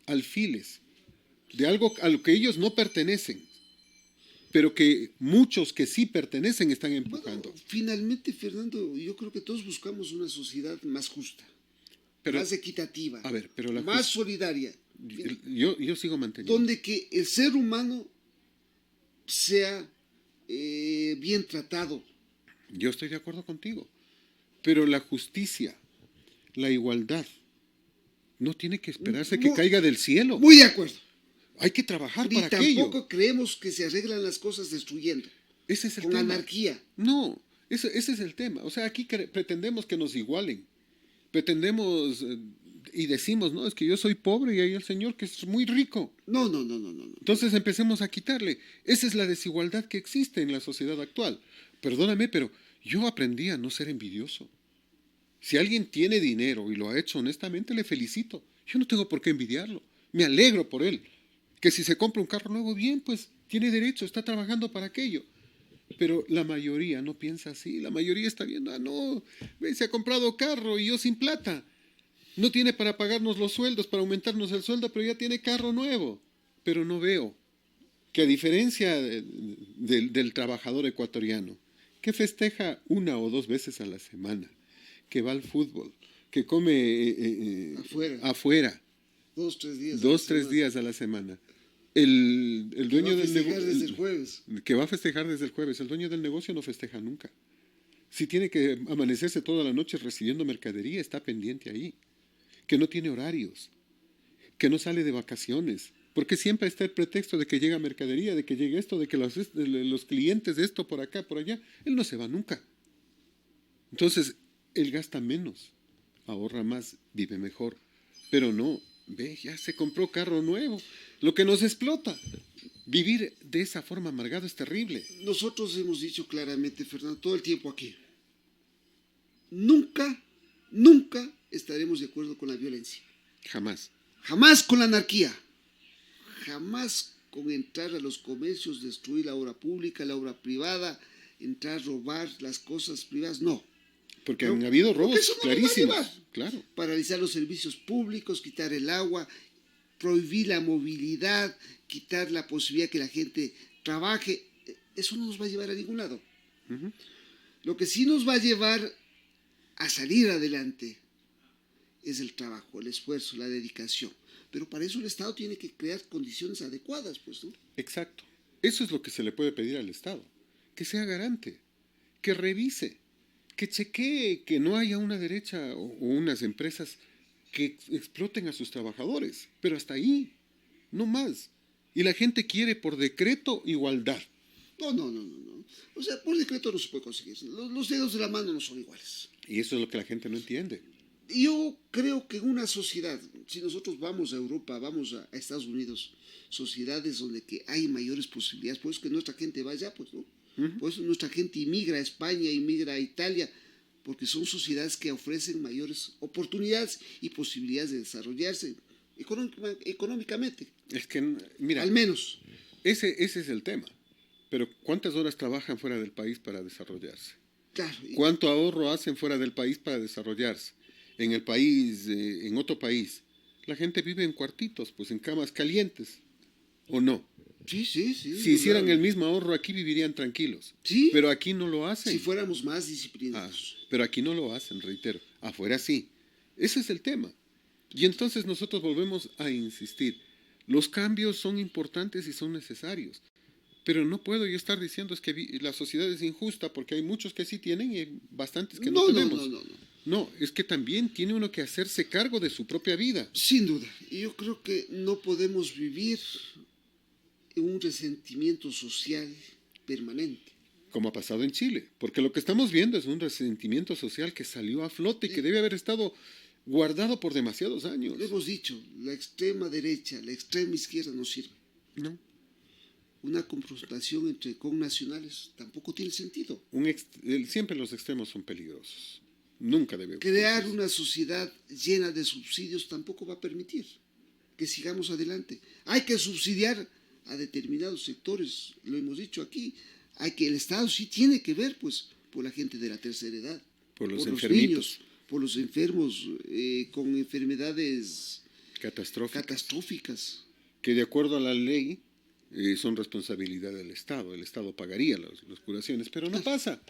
alfiles de algo a lo que ellos no pertenecen, pero que muchos que sí pertenecen están empujando. Bueno, finalmente, Fernando, yo creo que todos buscamos una sociedad más justa, más equitativa, más solidaria. Yo sigo manteniendo. Donde que el ser humano sea bien tratado. Yo estoy de acuerdo contigo, pero la justicia, la igualdad, no tiene que esperarse que caiga del cielo. Muy de acuerdo. Hay que trabajar para aquello. Y tampoco creemos que se arreglan las cosas destruyendo. Ese es el tema. Con anarquía. No, ese es el tema. O sea, aquí pretendemos que nos igualen. Pretendemos y decimos, no, es que yo soy pobre y hay el señor que es muy rico. No. Entonces empecemos a quitarle. Esa es la desigualdad que existe en la sociedad actual. Perdóname, pero yo aprendí a no ser envidioso. Si alguien tiene dinero y lo ha hecho honestamente, le felicito. Yo no tengo por qué envidiarlo. Me alegro por él. Que si se compra un carro nuevo, bien, pues tiene derecho, está trabajando para aquello. Pero la mayoría no piensa así. La mayoría está viendo, no, ve, se ha comprado carro y yo sin plata. No tiene para pagarnos los sueldos, para aumentarnos el sueldo, pero ya tiene carro nuevo. Pero no veo que a diferencia del trabajador ecuatoriano, que festeja 1 o 2 veces a la semana, que va al fútbol, que come afuera 2, 3 días. 2, 3 días a la semana. El dueño del negocio, desde el jueves. que va a festejar desde el jueves, el dueño del negocio no festeja nunca. Si tiene que amanecerse toda la noche recibiendo mercadería, está pendiente ahí. Que no tiene horarios, que no sale de vacaciones, porque siempre está el pretexto de que llega mercadería, de que llegue esto, de que los clientes de esto por acá, por allá. Él no se va nunca. Entonces, él gasta menos, ahorra más, vive mejor. Pero no, ve, ya se compró carro nuevo. Lo que nos explota. Vivir de esa forma amargado es terrible. Nosotros hemos dicho claramente, Fernando, todo el tiempo aquí, nunca estaremos de acuerdo con la violencia. Jamás. Jamás con la anarquía. Jamás con entrar a los comercios, destruir la obra pública, la obra privada, entrar a robar las cosas privadas, no. Porque han habido robos eso no clarísimos. Claro. Paralizar los servicios públicos, quitar el agua, prohibir la movilidad, quitar la posibilidad que la gente trabaje. Eso no nos va a llevar a ningún lado. Uh-huh. Lo que sí nos va a llevar a salir adelante es el trabajo, el esfuerzo, la dedicación. Pero para eso el Estado tiene que crear condiciones adecuadas, pues, ¿no? Exacto. Eso es lo que se le puede pedir al Estado. Que sea garante, que revise, que chequee que no haya una derecha o unas empresas que exploten a sus trabajadores. Pero hasta ahí, no más. Y la gente quiere por decreto igualdad. No. O sea, por decreto no se puede conseguir. Los dedos de la mano no son iguales. Y eso es lo que la gente no entiende. Yo creo que en una sociedad, si nosotros vamos a Europa, vamos a Estados Unidos, sociedades donde que hay mayores posibilidades, por eso que nuestra gente va allá, pues, ¿no? Uh-huh. Por eso nuestra gente inmigra a España, inmigra a Italia, porque son sociedades que ofrecen mayores oportunidades y posibilidades de desarrollarse económicamente. Es que, mira, al menos. Ese es el tema. Pero ¿cuántas horas trabajan fuera del país para desarrollarse? Claro. ¿Cuánto ahorro hacen fuera del país para desarrollarse? En el país, en otro país, la gente vive en cuartitos, pues en camas calientes, ¿o no? Sí. Si hicieran el mismo ahorro aquí vivirían tranquilos. Sí. Pero aquí no lo hacen. Si fuéramos más disciplinados. Pero aquí no lo hacen, reitero. Afuera sí. Ese es el tema. Y entonces nosotros volvemos a insistir. Los cambios son importantes y son necesarios. Pero no puedo yo estar diciendo es que la sociedad es injusta porque hay muchos que sí tienen y hay bastantes que no tenemos. No, es que también tiene uno que hacerse cargo de su propia vida. Sin duda. Y yo creo que no podemos vivir en un resentimiento social permanente. Como ha pasado en Chile. Porque lo que estamos viendo es un resentimiento social que salió a flote y que debe haber estado guardado por demasiados años. Lo hemos dicho, la extrema derecha, la extrema izquierda no sirve. No. Una confrontación entre connacionales tampoco tiene sentido. Siempre los extremos son peligrosos. Nunca debe crear una sociedad llena de subsidios tampoco va a permitir que sigamos adelante. Hay que subsidiar a determinados sectores, lo hemos dicho aquí. El Estado sí tiene que ver, pues, por la gente de la tercera edad, por los niños, por los enfermos con enfermedades catastróficas. Que de acuerdo a la ley son responsabilidad del Estado. El Estado pagaría las curaciones, pero no pasa.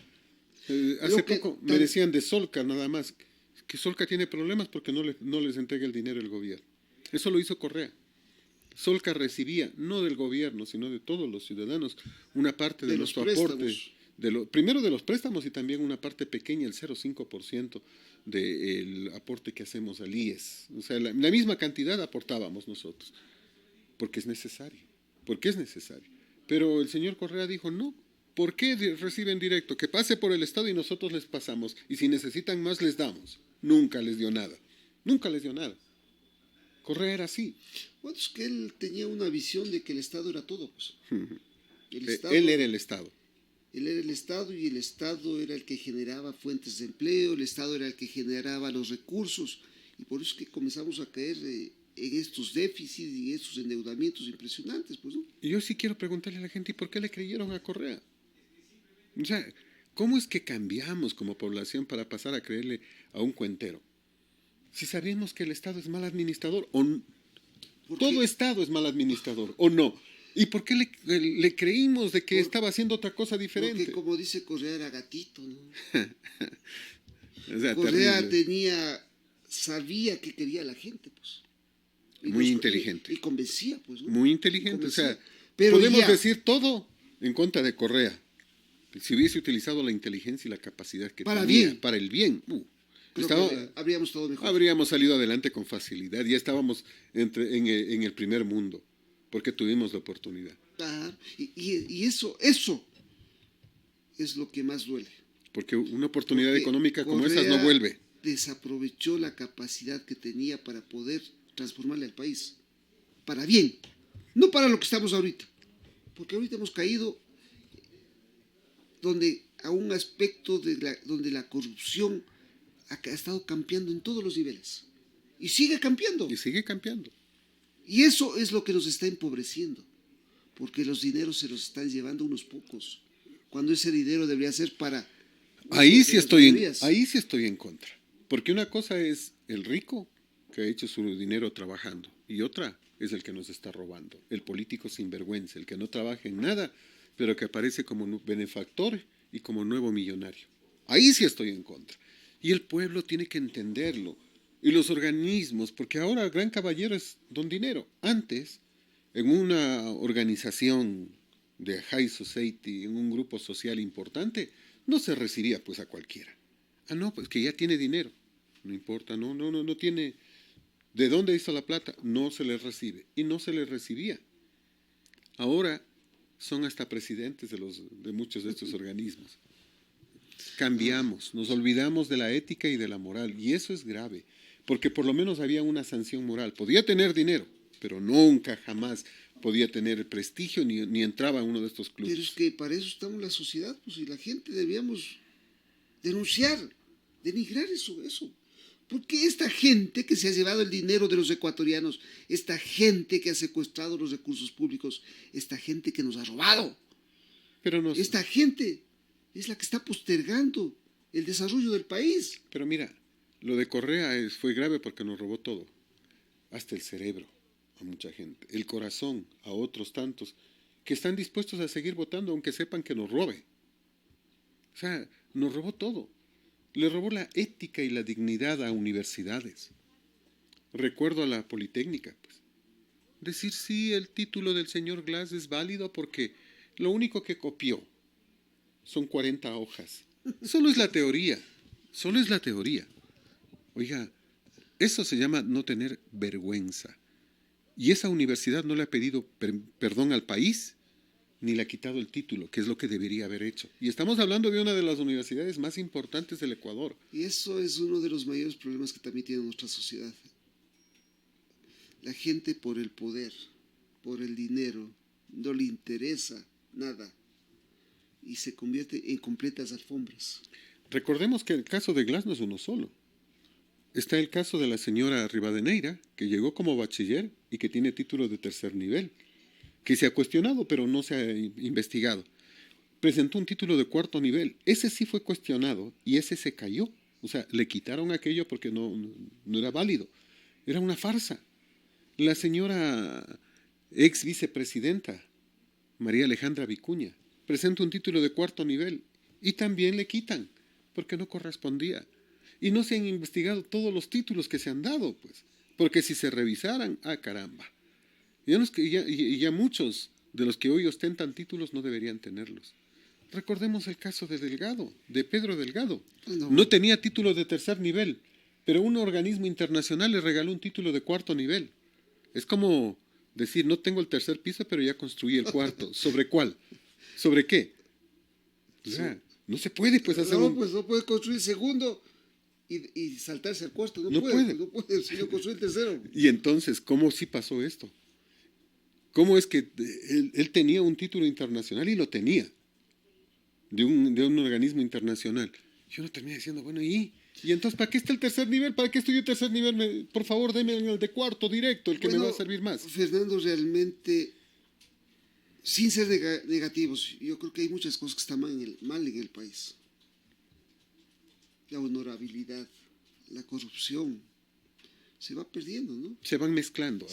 Hace poco me decían de Solca nada más, que Solca tiene problemas porque no les entrega el dinero el gobierno. Eso lo hizo Correa. Solca recibía, no del gobierno, sino de todos los ciudadanos, una parte de nuestro aporte. Primero de los préstamos y también una parte pequeña, el 0,5% del aporte que hacemos al IES. O sea, la misma cantidad aportábamos nosotros, porque es necesario. Pero el señor Correa dijo, no. ¿Por qué reciben directo? Que pase por el Estado y nosotros les pasamos. Y si necesitan más, les damos. Nunca les dio nada. Correa era así. Bueno, es que él tenía una visión de que el Estado era todo, pues. Él era el Estado. Él era el Estado y el Estado era el que generaba fuentes de empleo, el Estado era el que generaba los recursos y por eso es que comenzamos a caer en estos déficits y estos endeudamientos impresionantes, pues, ¿no? Y yo sí quiero preguntarle a la gente, ¿y por qué le creyeron a Correa? O sea, ¿cómo es que cambiamos como población para pasar a creerle a un cuentero? Si sabemos que el Estado es mal administrador, todo Estado es mal administrador, ¿o no? ¿Y por qué le creímos de que estaba haciendo otra cosa diferente? Porque como dice Correa era gatito, ¿no? O sea, Correa terrible. sabía que quería la gente, pues. Muy inteligente. Y convencía, pues, ¿no? Muy inteligente. O sea, pero podemos decir todo en contra de Correa. Si hubiese utilizado la inteligencia y la capacidad que para tenía bien. para el bien, habríamos estado mejor. Habríamos salido adelante con facilidad. Ya estábamos en el primer mundo, porque tuvimos la oportunidad. Claro, y eso es lo que más duele. Porque una oportunidad Porque económica como Correa esas no vuelve. Desaprovechó la capacidad que tenía para poder transformarle al país. Para bien, no para lo que estamos ahorita. Porque ahorita hemos caído a un aspecto donde la corrupción ha estado campeando en todos los niveles. Y sigue campeando. Y sigue campeando. Y eso es lo que nos está empobreciendo. Porque los dineros se los están llevando unos pocos. Cuando ese dinero debería ser para... Ahí sí estoy en contra. Porque una cosa es el rico que ha hecho su dinero trabajando y otra es el que nos está robando. El político sinvergüenza, el que no trabaja en nada, pero que aparece como benefactor y como nuevo millonario. Ahí sí estoy en contra. Y el pueblo tiene que entenderlo. Y los organismos, porque ahora el gran caballero es don dinero. Antes, en una organización de high society, en un grupo social importante, no se recibía pues a cualquiera. Ah, no, pues que ya tiene dinero. No importa, no tiene. ¿De dónde hizo la plata? No se le recibe. Y no se le recibía. Ahora son hasta presidentes de muchos de estos organismos. Cambiamos, nos olvidamos de la ética y de la moral. Y eso es grave. Porque por lo menos había una sanción moral. Podía tener dinero, pero nunca, jamás podía tener prestigio ni entraba a uno de estos clubes. Pero es que para eso estamos la sociedad, pues, y la gente debíamos denunciar, denigrar eso. Porque esta gente que se ha llevado el dinero de los ecuatorianos, esta gente que ha secuestrado los recursos públicos, esta gente que nos ha robado, esta gente es la que está postergando el desarrollo del país. Pero mira, lo de Correa fue grave porque nos robó todo, hasta el cerebro a mucha gente, el corazón a otros tantos que están dispuestos a seguir votando aunque sepan que nos robe. O sea, nos robó todo. Le robó la ética y la dignidad a universidades. Recuerdo a la Politécnica, pues. Decir sí, el título del señor Glass es válido porque lo único que copió son 40 hojas. Solo es la teoría. Oiga, eso se llama no tener vergüenza. Y esa universidad no le ha pedido perdón al país ni le ha quitado el título, que es lo que debería haber hecho. Y estamos hablando de una de las universidades más importantes del Ecuador. Y eso es uno de los mayores problemas que también tiene nuestra sociedad. La gente por el poder, por el dinero, no le interesa nada y se convierte en completas alfombras. Recordemos que el caso de Glass no es uno solo. Está el caso de la señora Rivadeneira, que llegó como bachiller y que tiene título de tercer nivel, que se ha cuestionado pero no se ha investigado. Presentó un título de cuarto nivel. Ese sí fue cuestionado y ese se cayó. O sea, le quitaron aquello porque no era válido. Era una farsa. La señora ex vicepresidenta, María Alejandra Vicuña, presenta un título de cuarto nivel y también le quitan porque no correspondía. Y no se han investigado todos los títulos que se han dado, pues. Porque si se revisaran, caramba. Ya muchos de los que hoy ostentan títulos no deberían tenerlos. Recordemos el caso de Delgado, de Pedro Delgado. No tenía título de tercer nivel, pero un organismo internacional le regaló un título de cuarto nivel. Es como decir, no tengo el tercer piso, pero ya construí el cuarto. ¿Sobre cuál? ¿Sobre qué? O sea, no se puede pues hacer pues no puede construir segundo. y saltarse al cuarto. No puede. No puede, el señor construye el tercero. Y entonces, ¿cómo sí pasó esto? ¿Cómo es que él tenía un título internacional y lo tenía? De un organismo internacional. Yo no terminé diciendo, bueno, ¿y entonces para qué está el tercer nivel? ¿Para qué estudio el tercer nivel? Por favor, deme el de cuarto directo, el que me va a servir más. Fernando, realmente, sin ser negativos, yo creo que hay muchas cosas que están mal en el país. La honorabilidad, la corrupción, se va perdiendo, ¿no? Se van mezclando.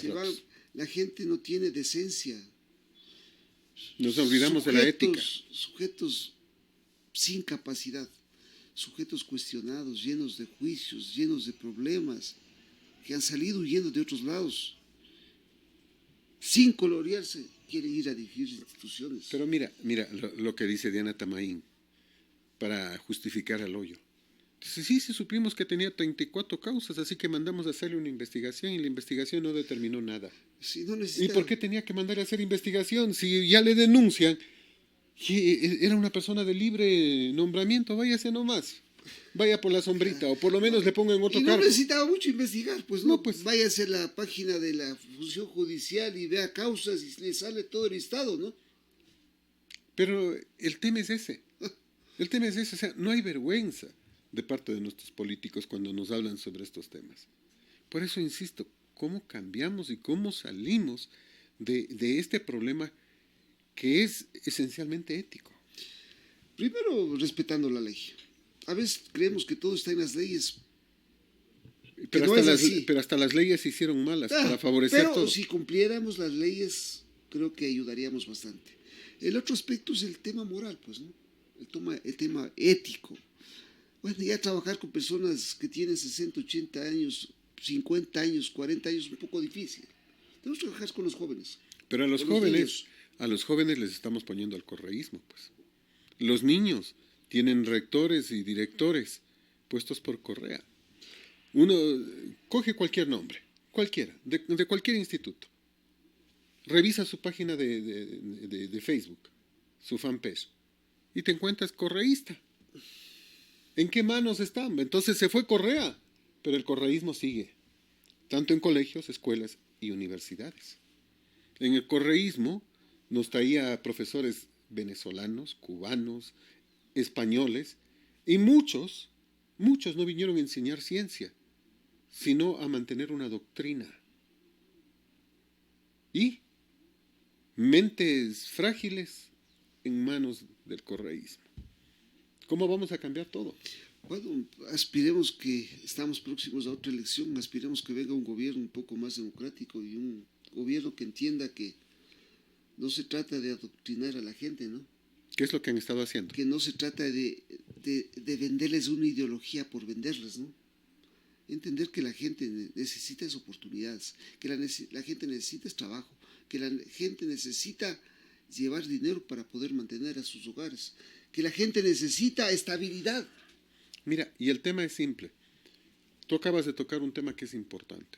La gente no tiene decencia. Nos olvidamos de la ética. Sujetos sin capacidad, sujetos cuestionados, llenos de juicios, llenos de problemas, que han salido huyendo de otros lados, sin colorearse, quieren ir a dirigir instituciones. Pero mira lo que dice Diana Tamaín para justificar al hoyo. Entonces, sí, supimos que tenía 34 causas, así que mandamos a hacerle una investigación y la investigación no determinó nada. Si no ¿Y por qué tenía que mandar a hacer investigación? Si ya le denuncian que era una persona de libre nombramiento, váyase nomás. Vaya por la sombrita, o por lo menos le pongan otro cargo. No necesitaba mucho investigar, pues no, pues váyase a la página de la función judicial y vea causas y le sale todo el listado, ¿no? Pero el tema es ese. El tema es ese, o sea, no hay vergüenza de parte de nuestros políticos cuando nos hablan sobre estos temas. Por eso insisto, ¿cómo cambiamos y cómo salimos de este problema que es esencialmente ético? Primero, respetando la ley. A veces creemos que todo está en las leyes. Pero hasta las leyes se hicieron malas para favorecer todo. Pero si cumpliéramos las leyes, creo que ayudaríamos bastante. El otro aspecto es el tema moral, pues, ¿no? El tema ético. Bueno, ya trabajar con personas que tienen 60, 80 años, 50 años, 40 años es un poco difícil. Tenemos que trabajar con los jóvenes. Pero a los jóvenes les estamos poniendo al correísmo, pues. Los niños tienen rectores y directores puestos por Correa. Uno coge cualquier nombre, cualquiera, de cualquier instituto. Revisa su página de Facebook, su fanpage, y te encuentras correísta. ¿En qué manos están? Entonces se fue Correa, pero el correísmo sigue, tanto en colegios, escuelas y universidades. En el correísmo nos traía profesores venezolanos, cubanos, españoles, y muchos no vinieron a enseñar ciencia, sino a mantener una doctrina. Y mentes frágiles en manos del correísmo. ¿Cómo vamos a cambiar todo? Bueno, aspiremos que estamos próximos a otra elección, aspiremos que venga un gobierno un poco más democrático y un gobierno que entienda que no se trata de adoctrinar a la gente, ¿no? ¿Qué es lo que han estado haciendo? Que no se trata de venderles una ideología por venderles, ¿no? Entender que la gente necesita oportunidades, que la gente necesita trabajo, que la gente necesita llevar dinero para poder mantener a sus hogares, que la gente necesita estabilidad. Mira, y el tema es simple. Tú acabas de tocar un tema que es importante,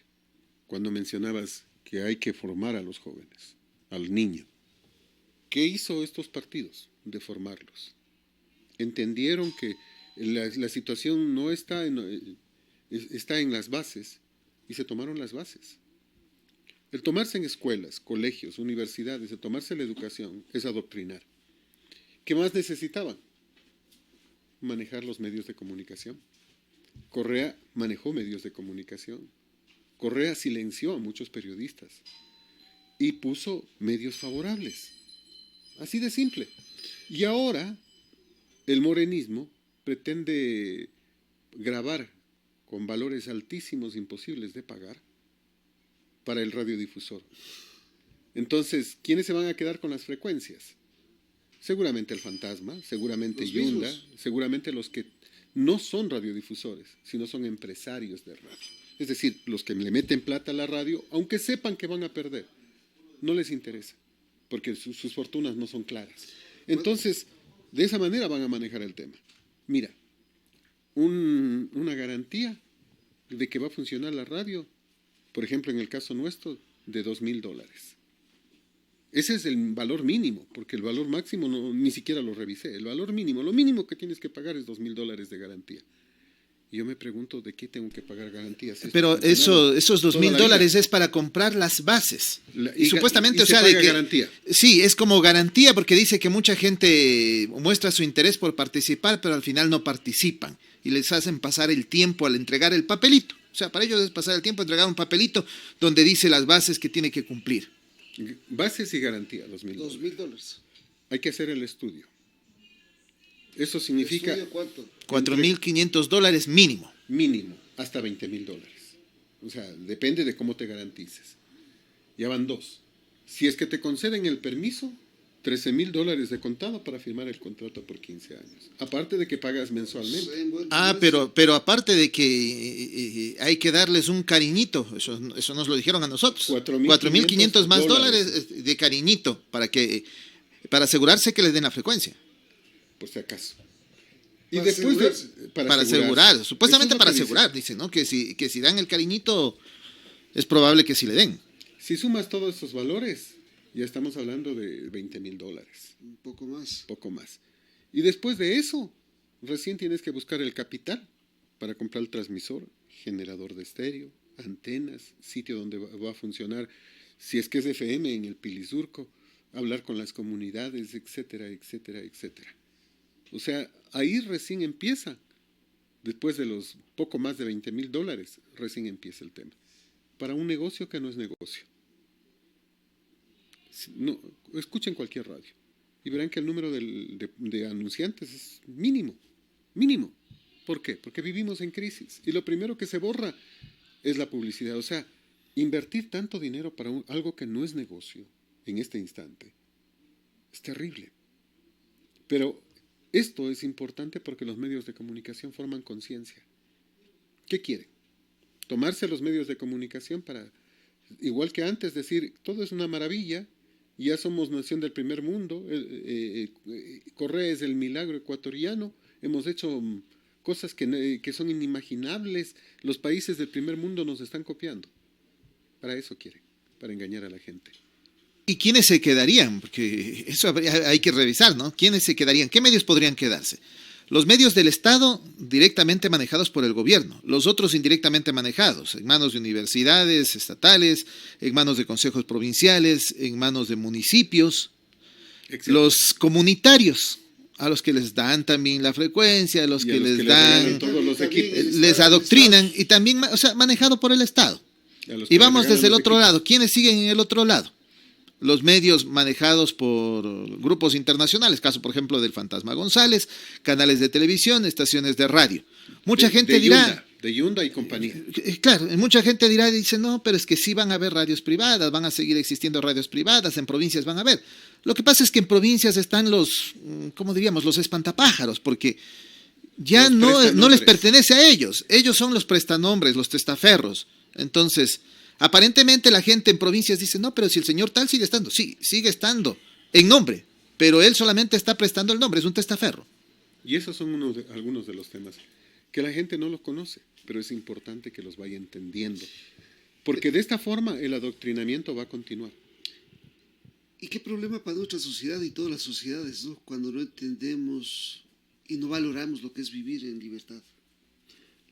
cuando mencionabas que hay que formar a los jóvenes, al niño. ¿Qué hizo estos partidos? De formarlos. Entendieron que la situación no está en las bases y se tomaron las bases. El tomarse en escuelas, colegios, universidades, el tomarse la educación es adoctrinar. ¿Qué más necesitaban? Manejar los medios de comunicación. Correa manejó medios de comunicación. Correa silenció a muchos periodistas y puso medios favorables. Así de simple. Y ahora el morenismo pretende grabar con valores altísimos imposibles de pagar para el radiodifusor. Entonces, ¿quiénes se van a quedar con las frecuencias? Seguramente el Fantasma, seguramente Yunda, seguramente los que no son radiodifusores, sino son empresarios de radio. Es decir, los que le meten plata a la radio, aunque sepan que van a perder, no les interesa, porque sus fortunas no son claras. Entonces, de esa manera van a manejar el tema. Mira, una garantía de que va a funcionar la radio, por ejemplo, en el caso nuestro, de $2,000. Ese es el valor mínimo, porque el valor máximo ni siquiera lo revisé. El valor mínimo, lo mínimo que tienes que pagar es $2,000 de garantía. Y yo me pregunto, ¿de qué tengo que pagar garantías? Pero esos $2,000 es para comprar las bases. Y supuestamente, o sea, de que garantía. Sí, es como garantía porque dice que mucha gente muestra su interés por participar, pero al final no participan y les hacen pasar el tiempo al entregar el papelito. O sea, para ellos es pasar el tiempo a entregar un papelito donde dice las bases que tiene que cumplir. Bases y garantía, $2,000. $2,000. Hay que hacer el estudio. Eso significa... ¿Estudio cuánto? $4,500 mínimo. Mínimo, hasta $20,000. O sea, depende de cómo te garantices. Ya van 2. Si es que te conceden el permiso, $13,000 de contado para firmar el contrato por 15 años. Aparte de que pagas mensualmente. Pero aparte de que hay que darles un cariñito, eso nos lo dijeron a nosotros. $4,500 más dólares de cariñito para asegurarse que les den la frecuencia. Por si acaso. Y después para asegurar, supuestamente para asegurar, dice, ¿no? Que si dan el cariñito, es probable que sí le den. Si sumas todos esos valores, ya estamos hablando de $20,000. Un poco más. Poco más. Y después de eso, recién tienes que buscar el capital para comprar el transmisor, generador de estéreo, antenas, sitio donde va a funcionar, si es que es FM en el Pilizurco, hablar con las comunidades, etcétera, etcétera, etcétera. O sea, ahí recién empieza, después de los poco más de $20,000, recién empieza el tema. Para un negocio que no es negocio. No, escuchen cualquier radio y verán que el número de anunciantes es mínimo. ¿Por qué? Porque vivimos en crisis y lo primero que se borra es la publicidad. O sea, invertir tanto dinero para algo que no es negocio en este instante es terrible. Pero esto es importante porque los medios de comunicación forman conciencia. ¿Qué quieren? Tomarse los medios de comunicación para, igual que antes, decir, todo es una maravilla, ya somos nación del primer mundo, Correa es el milagro ecuatoriano, hemos hecho cosas que son inimaginables, los países del primer mundo nos están copiando. Para eso quieren, para engañar a la gente. ¿Y quiénes se quedarían? Porque eso hay que revisar, ¿no? ¿Quiénes se quedarían? ¿Qué medios podrían quedarse? Los medios del Estado directamente manejados por el gobierno, los otros indirectamente manejados, en manos de universidades estatales, en manos de consejos provinciales, en manos de municipios, los comunitarios, a los que les dan también la frecuencia, a los que les dan, todos los equipos. les adoctrinan, y también, o sea, manejado por el Estado. Y vamos desde el otro lado. ¿Quiénes siguen en el otro lado? Los medios manejados por grupos internacionales, caso por ejemplo del Fantasma González, canales de televisión, estaciones de radio. Mucha gente dirá... De Yunda y compañía. Claro, mucha gente dirá, dice, no, pero es que sí van a haber radios privadas, van a seguir existiendo radios privadas, en provincias van a haber. Lo que pasa es que en provincias están los, ¿cómo diríamos?, los espantapájaros, porque ya no les pertenece a ellos. Ellos son los prestanombres, los testaferros. Entonces... aparentemente la gente en provincias dice, no, pero si el señor tal sigue estando. Sí, sigue estando en nombre, pero él solamente está prestando el nombre, es un testaferro. Y esos son algunos de los temas que la gente no los conoce, pero es importante que los vaya entendiendo. Porque de esta forma el adoctrinamiento va a continuar. ¿Y qué problema para nuestra sociedad y todas las sociedades, ¿no? Cuando no entendemos y no valoramos lo que es vivir en libertad,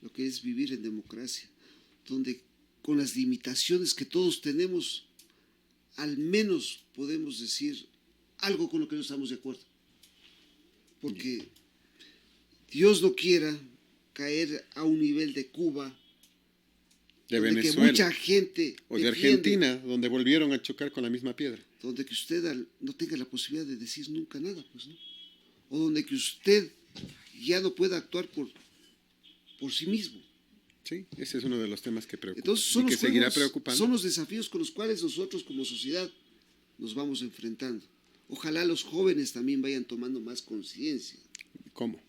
lo que es vivir en democracia, donde con las limitaciones que todos tenemos, al menos podemos decir algo con lo que no estamos de acuerdo. Porque Dios no quiera caer a un nivel de Cuba, de Venezuela, que mucha gente o de Argentina, donde volvieron a chocar con la misma piedra. Donde que usted no tenga la posibilidad de decir nunca nada, pues, ¿no? O donde que usted ya no pueda actuar por sí mismo. Sí, ese es uno de los temas que preocupa. Entonces, y que seguirá preocupando. Son los desafíos con los cuales nosotros como sociedad nos vamos enfrentando. Ojalá los jóvenes también vayan tomando más conciencia. ¿Cómo?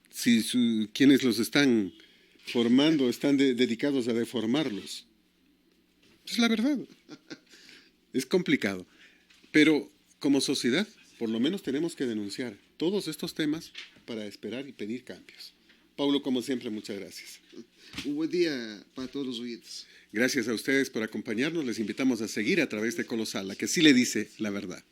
Si quienes los están formando están dedicados a deformarlos. Es la verdad. Es complicado. Pero como sociedad, por lo menos tenemos que denunciar todos estos temas para esperar y pedir cambios. Paulo, como siempre, muchas gracias. Un buen día para todos los oyentes. Gracias a ustedes por acompañarnos. Les invitamos a seguir a través de Colosal, la que sí le dice la verdad.